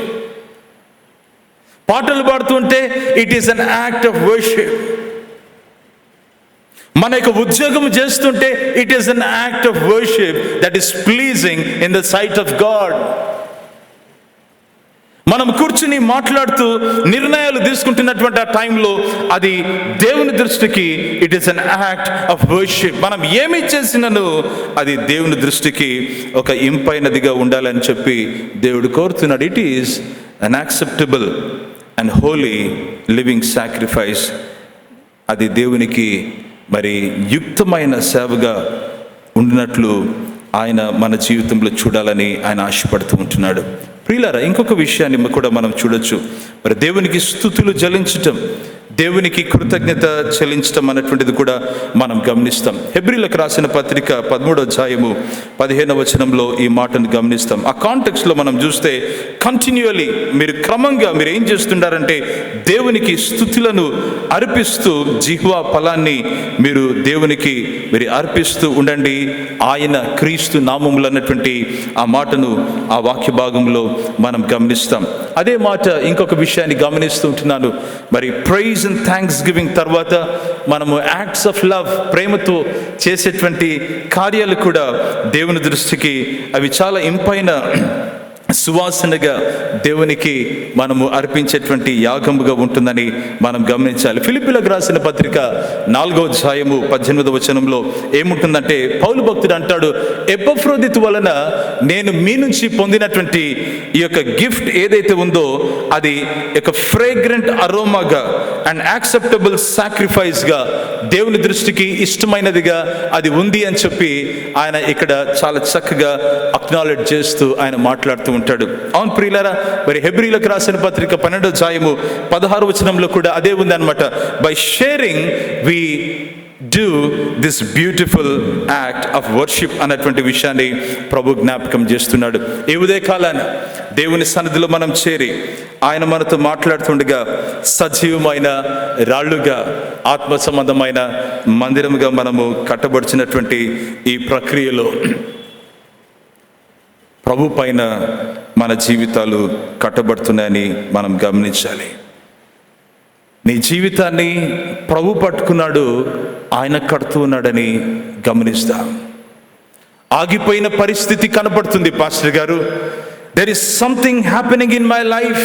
పాటలు పాడుతుంటే it is an act of worship. మన యొక్క ఉద్యోగం చేస్తుంటే it is an act of worship that is pleasing in the sight of God. మనం కూర్చుని మాట్లాడుతూ నిర్ణయాలు తీసుకుంటున్నటువంటి ఆ టైంలో అది దేవుని దృష్టికి it is an act of worship. మనం ఏమి చేసినను అది దేవుని దృష్టికి ఒక ఇంపైనదిగా ఉండాలని చెప్పి దేవుడు కోరుతున్నాడు. It is an acceptable and Holi living sacrifice. అది దేవునికి మరి యుక్తమైన సేవగా ఉండినట్లు ఆయన మన జీవితంలో చూడాలని ఆయన ఆశపడుతూ ఉంటున్నాడు. ప్రియులారా, ఇంకొక విషయాన్ని కూడా మనం చూడొచ్చు. మరి దేవునికి స్తుతులు చెల్లించటం, దేవునికి కృతజ్ఞత చెల్లించటం అన్నటువంటిది కూడా మనం గమనిస్తాం. హెబ్రీలకు రాసిన పత్రిక 13వ అధ్యాయము 15వ వచనంలో ఈ మాటను గమనిస్తాం. ఆ కాంటెక్స్ట్లో మనం చూస్తే కంటిన్యూઅలీ క్రమంగా మీరు ఏం చేస్తుంటారంటే దేవునికి స్తుతులను అర్పిస్తూ జిహ్వా ఫలాన్ని మీరు దేవునికి అర్పిస్తూ ఉండండి. ఆయన క్రీస్తు నామములు అన్నటువంటి ఆ మాటను ఆ వాక్య భాగంలో మనం గమనిస్తాం. అదే మాట ఇంకొక విషయాన్ని గమనిస్తూ ఉంటున్నాను. మరి ప్రైజ్ అండ్ థ్యాంక్స్ గివింగ్ తర్వాత మనము యాక్ట్స్ ఆఫ్ లవ్, ప్రేమతో చేసేటువంటి కార్యాలు కూడా దేవుని దృష్టికి అవి చాలా ఇంపైన సువాసనగా దేవునికి మనము అర్పించేటువంటి యాగముగా ఉంటుందని మనం గమనించాలి. ఫిలిప్పీలకు రాసిన పత్రిక 4వ అధ్యాయము 18వ వచనంలో ఏముంటుందంటే పౌలు భక్తుడు అంటాడు, ఎపఫ్రోదితు వలన నేను మీ నుంచి పొందినటువంటి ఈ యొక్క గిఫ్ట్ ఏదైతే ఉందో అది ఒక ఫ్రేగ్రెంట్ అరోమాగా అండ్ యాక్సెప్టబుల్ సాక్రిఫైస్గా దేవుని దృష్టికి ఇష్టమైనదిగా అది ఉంది అని చెప్పి ఆయన ఇక్కడ చాలా చక్కగా అక్నాలెడ్జ్ చేస్తూ ఆయన మాట్లాడుతూ ఉంటాడు. అవును ప్రియులారా, మరి హెబ్రీలకు రాసిన పత్రిక 12వ అధ్యాయము 16వ వచనంలో కూడా అదే ఉంది అనమాట. By sharing we do this beautiful act of worship అన్నటువంటి విషయాన్ని ప్రభు జ్ఞాపకం చేస్తున్నాడు. ఈ ఉదయకాలాన దేవుని సన్నిధిలో మనం చేరి ఆయన మనతో మాట్లాడుతుండగా సజీవమైన రాళ్ళుగా ఆత్మ సంబంధమైన మందిరముగా మనము కట్టబడిచినటువంటి ఈ ప్రక్రియలో ప్రభు పైన మన జీవితాలు కట్టబడుతున్నాయని మనం గమనించాలి. నీ జీవితాన్ని ప్రభు పట్టుకున్నాడు, ఆయన కడుతూ ఉన్నాడని గమనిస్తాం. ఆగిపోయిన పరిస్థితి కనబడుతుంది పాస్టర్ గారు, there is something happening in my life.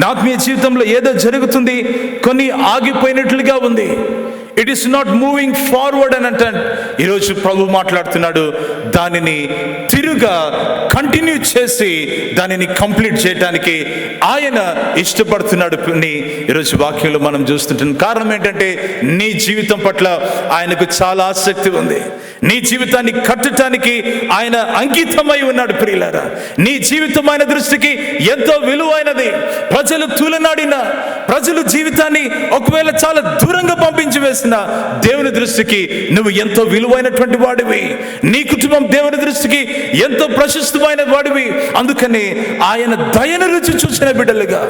నాకు మీ జీవితంలో ఏదో జరుగుతుంది, కొన్ని ఆగిపోయినట్లుగా ఉంది, it is not moving forward అని అంటాడు. ఈరోజు ప్రభు మాట్లాడుతున్నాడు, దానిని తిరుగా కంటిన్యూ చేసి దానిని కంప్లీట్ చేయడానికి ఆయన ఇష్టపడుతున్నాడు అని ఈరోజు వాక్యంలో మనం చూస్తుంటాం. కారణం ఏంటంటే నీ జీవితం పట్ల ఆయనకు చాలా ఆసక్తి ఉంది. నీ జీవితాన్ని కట్టడానికి ఆయన అంకితమై ఉన్నాడు. ప్రియులారా, నీ జీవితం ఆయన దృష్టికి ఎంతో విలువైనది. ప్రజలు తూలనాడిన, ప్రజలు జీవితాన్ని ఒకవేళ చాలా దూరంగా పంపించి వేసిన దేవుని దృష్టికి నువ్వు ఎంతో విలువైనటువంటి వాడివి. నీ కుటుంబం దేవుని దృష్టికి ఎంతో ప్రశస్తమైన వాడివి. అందుకని ఆయన దయను రుచి చూసిన బిడ్డలుగా,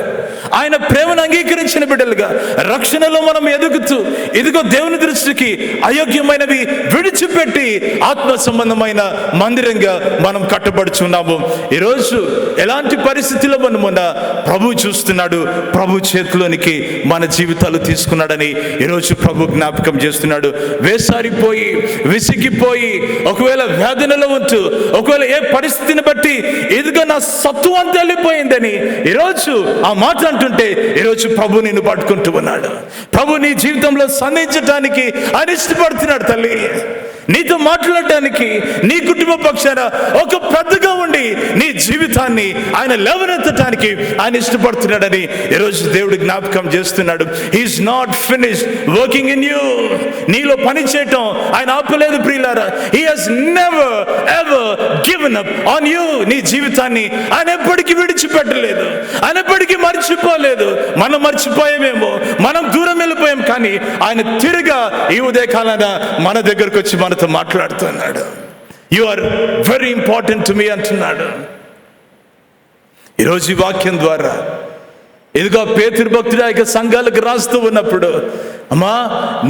ఆయన ప్రేమను అంగీకరించిన బిడ్డలుగా రక్షణలో మనం ఎదుగుతూ ఇదిగో దేవుని దృష్టికి అయోగ్యమైనవి విడిచిపెట్టి ఆత్మ సంబంధమైన మందిరంగా మనం కట్టబడుచున్నాము. ఈరోజు ఎలాంటి పరిస్థితిలో మనమున్నా ప్రభు చూస్తున్నాడు, ప్రభు చేతిలోనికి మన జీవితాలు తీసుకున్నాడని ఈరోజు ప్రభు జ్ఞాపకం చేస్తున్నాడు. వేసారిపోయి విసిగిపోయి ఒకవేళ వేదనలో ఉంటూ ఒకవేళ ఏ పరిస్థితిని బట్టి ఎదుగా నా సత్తు అంతా వెళ్ళిపోయిందని ఈరోజు ఆ మాట అంటుంటే ఈరోజు ప్రభు నిన్ను పట్టుకుంటూ ఉన్నాడు. ప్రభు నీ జీవితంలో సంధించడానికి ఆయన ఇష్టపడుతున్నాడు. తల్లి, నీతో మాట్లాడటానికి, నీ కుటుంబ పక్షాన ఒక పెద్దగా ఉండి నీ జీవితాన్ని ఆయన లేవనెత్తడానికి ఆయన ఇష్టపడుతున్నాడని ఈరోజు దేవుడు జ్ఞాపకం చేస్తున్నాడు. He's not finished working in you. నీలో పని చేయటం ఆయన ఆపలేదు ప్రియులారా. He has never ever given up on you. నీ జీవితాన్ని ఆయన ఎప్పటికీ విడిచిపెట్టలేదు, ఆయన ఎప్పటికీ మర్చిపోలేదు. మనం మర్చిపోయామేమో, మనం దూరం వెళ్ళిపోయాం, కానీ ఆయన తిరిగా ఈ ఉదయకాలాన మన దగ్గరకు వచ్చి మనతో మాట్లాడుతున్నాడు. You are very important to me అంటున్నాడు. ఈరోజు ఈ వాక్యం ద్వారా ఇదిగో పేతురు భక్తుడు ఆ సంఘాలకు రాస్తూ ఉన్నప్పుడు, అమ్మా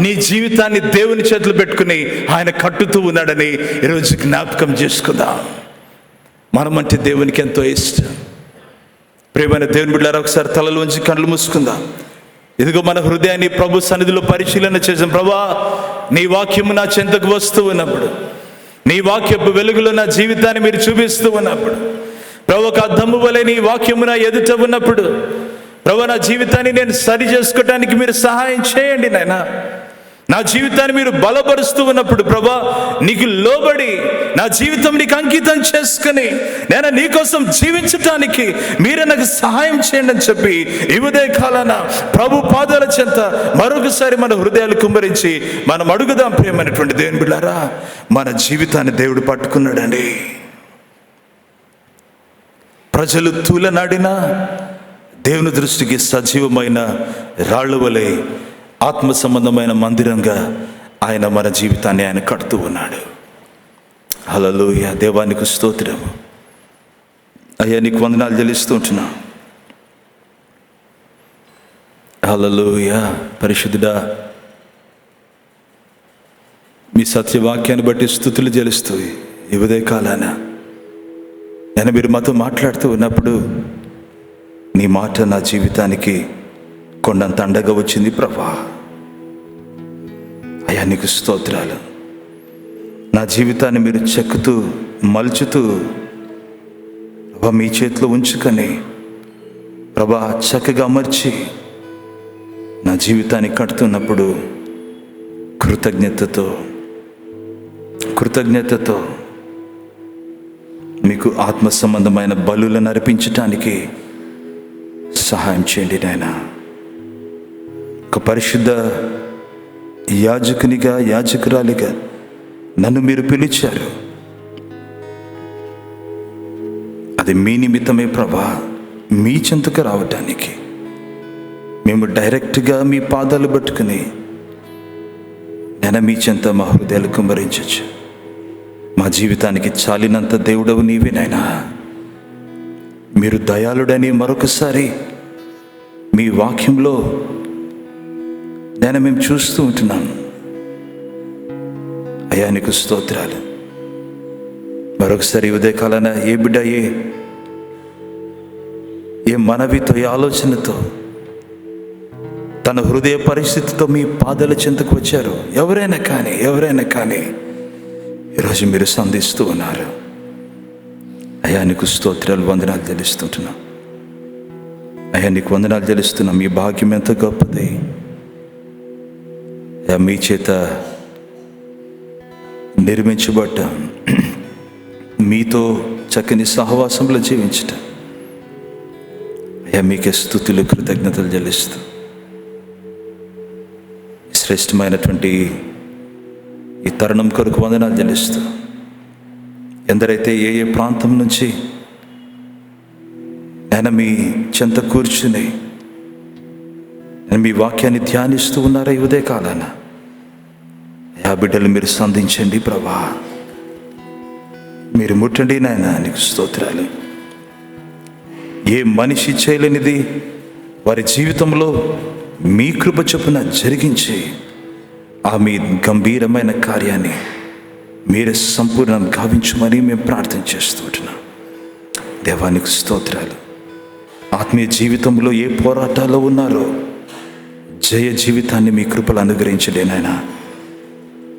నీ జీవితాన్ని దేవుని చేతులు పెట్టుకుని ఆయన కట్టుతూ ఉన్నాడని ఈరోజు జ్ఞాపకం చేసుకుందాం. మనమంటే దేవునికి ఎంతో ఇష్టం. ప్రియమైన దేవుని బిడ్డలారా, ఒకసారి తలలోంచి కళ్ళు మూసుకుందాం. ఇదిగో మన హృదయాన్ని ప్రభు సన్నిధిలో పరిశీలన చేసాం. ప్రభా, నీ వాక్యము నా చెంతకు వస్తూ ఉన్నప్పుడు, నీ వాక్యపు వెలుగులో నా జీవితాన్ని మీరు చూపిస్తూ ఉన్నప్పుడు, ప్రభు ఒక అద్దము వలె నీ వాక్యము నా ఎదుట ఉన్నప్పుడు, ప్రభు నా జీవితాన్ని నేను సరి చేసుకోవడానికి మీరు సహాయం చేయండి నాయన. నా జీవితాన్ని మీరు బలపరుస్తూ ఉన్నప్పుడు ప్రభా, నీకు లోబడి నా జీవితం నీకు అంకితం చేసుకుని నేను నీకోసం జీవించటానికి మీరే నాకు సహాయం చేయండి అని చెప్పి ఈ ఉదయ కాలాన ప్రభు పాదాల చెంత మరొకసారి మన హృదయాలు కుమ్మరించి మనం అడుగుదాం. ప్రియమైనటువంటి దేవుని బిడ్డలారా, మన జీవితాన్ని దేవుడు పట్టుకున్నాడండి. ప్రజలు తూలనాడినా దేవుని దృష్టికి సజీవమైన రాళ్ళ వలె ఆత్మ సంబంధమైన మందిరంగా ఆయన మన జీవితాన్ని ఆయన కడుతూ ఉన్నాడు. హల్లెలూయా. దేవానికి స్తోత్రం. అయ్యా, నీకు వందనాలు చెల్లిస్తూ ఉంటున్నా. హల్లెలూయా. పరిశుద్ధుడా, మీ సత్యవాక్యాన్ని బట్టి స్తుతులు చెల్లిస్తూ ఈ ఉదయ కాలాన నేను మీరు మాతో మాట్లాడుతూ ఉన్నప్పుడు నీ మాట నా జీవితానికి కొండంత అండగా వచ్చింది ప్రభా. అయ్యా, నీకు స్తోత్రాలు. నా జీవితాన్ని మీరు చెక్కుతూ మలుచుతూ ప్రభా మీ చేతిలో ఉంచుకొని ప్రభా చక్కగా అమర్చి నా జీవితాన్ని కడుతున్నప్పుడు కృతజ్ఞతతో మీకు ఆత్మ సంబంధమైన బలులను అర్పించటానికి సహాయం చేయండి నాయన. ఒక పరిశుద్ధ యాజకునిగా, యాజకురాలిగా నన్ను మీరు పిలిచారు. అది మీ నిమిత్తమే ప్రభా. మీ చెంతకు రావటానికి మేము డైరెక్ట్గా మీ పాదాలు పట్టుకుని నేను మీ చెంత మా హృదయాలు కుమ్మరించచ్చు. మా జీవితానికి చాలినంత దేవుడవు నీవే నాయనా. మీరు దయాళుడని మరొకసారి మీ వాక్యంలో నేను మేము చూస్తూ ఉంటున్నాను. అయ్యా, నీకు స్తోత్రాలు. మరొకసారి ఉదయకాలాన ఏ బిడ్డ ఏ మనవితో, ఏ ఆలోచనతో, తన హృదయ పరిస్థితితో మీ పాదాల చెంతకు వచ్చారు ఎవరైనా కానీ ఈరోజు మీరు సంధిస్తూ ఉన్నారు. అయ్యా, నీకు స్తోత్రాలు, వందనాలు చెల్లిస్తుంటున్నా. అయ్యా, నీకు వందనాలు చెల్లిస్తున్నా. మీ భాగ్యం ఎంత గొప్పది. అయ్యా, మీ చేత నిర్మించబడ్డ మీతో చక్కని సహవాసంలో జీవించటం. అయ్యా, మీకే స్తుతులు, కృతజ్ఞతలు చెల్లిస్తూ శ్రేష్టమైనటువంటి ఈ తరుణం కొరకు వందనాలు చెల్లిస్తూ, ఎందరైతే ఏ ప్రాంతం నుంచి నేను మీ చెంత కూర్చుని నేను మీ వాక్యాన్ని ధ్యానిస్తూ ఉన్నారో ఈ ఉదయ కాలాన ఆ బిడ్డలు మీరు సంధించండి ప్రభా. మీరు ముట్టండి నాయన. నీకు స్తోత్రాలు. ఏ మనిషి చేయలేనిది వారి జీవితంలో మీ కృప చొప్పున జరిగించి ఆ మీ గంభీరమైన కార్యాన్ని మీరే సంపూర్ణం గావించమని మేము ప్రార్థన చేస్తూ ఉంటున్నాం. దేవానికి స్తోత్రాలు. ఆత్మీయ జీవితంలో ఏ పోరాటాల్లో ఉన్నారో జయ జీవితాన్ని మీ కృపలు అనుగ్రహించండి నాయనా.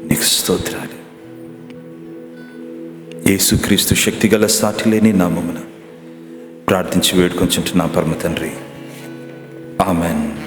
నీకు స్తోత్రాలు. యేసుక్రీస్తు శక్తిగల సాటి లేని నామమున ప్రార్థించి వేడుకొంచుంటున్నా పరమ తండ్రి. ఆమెన్.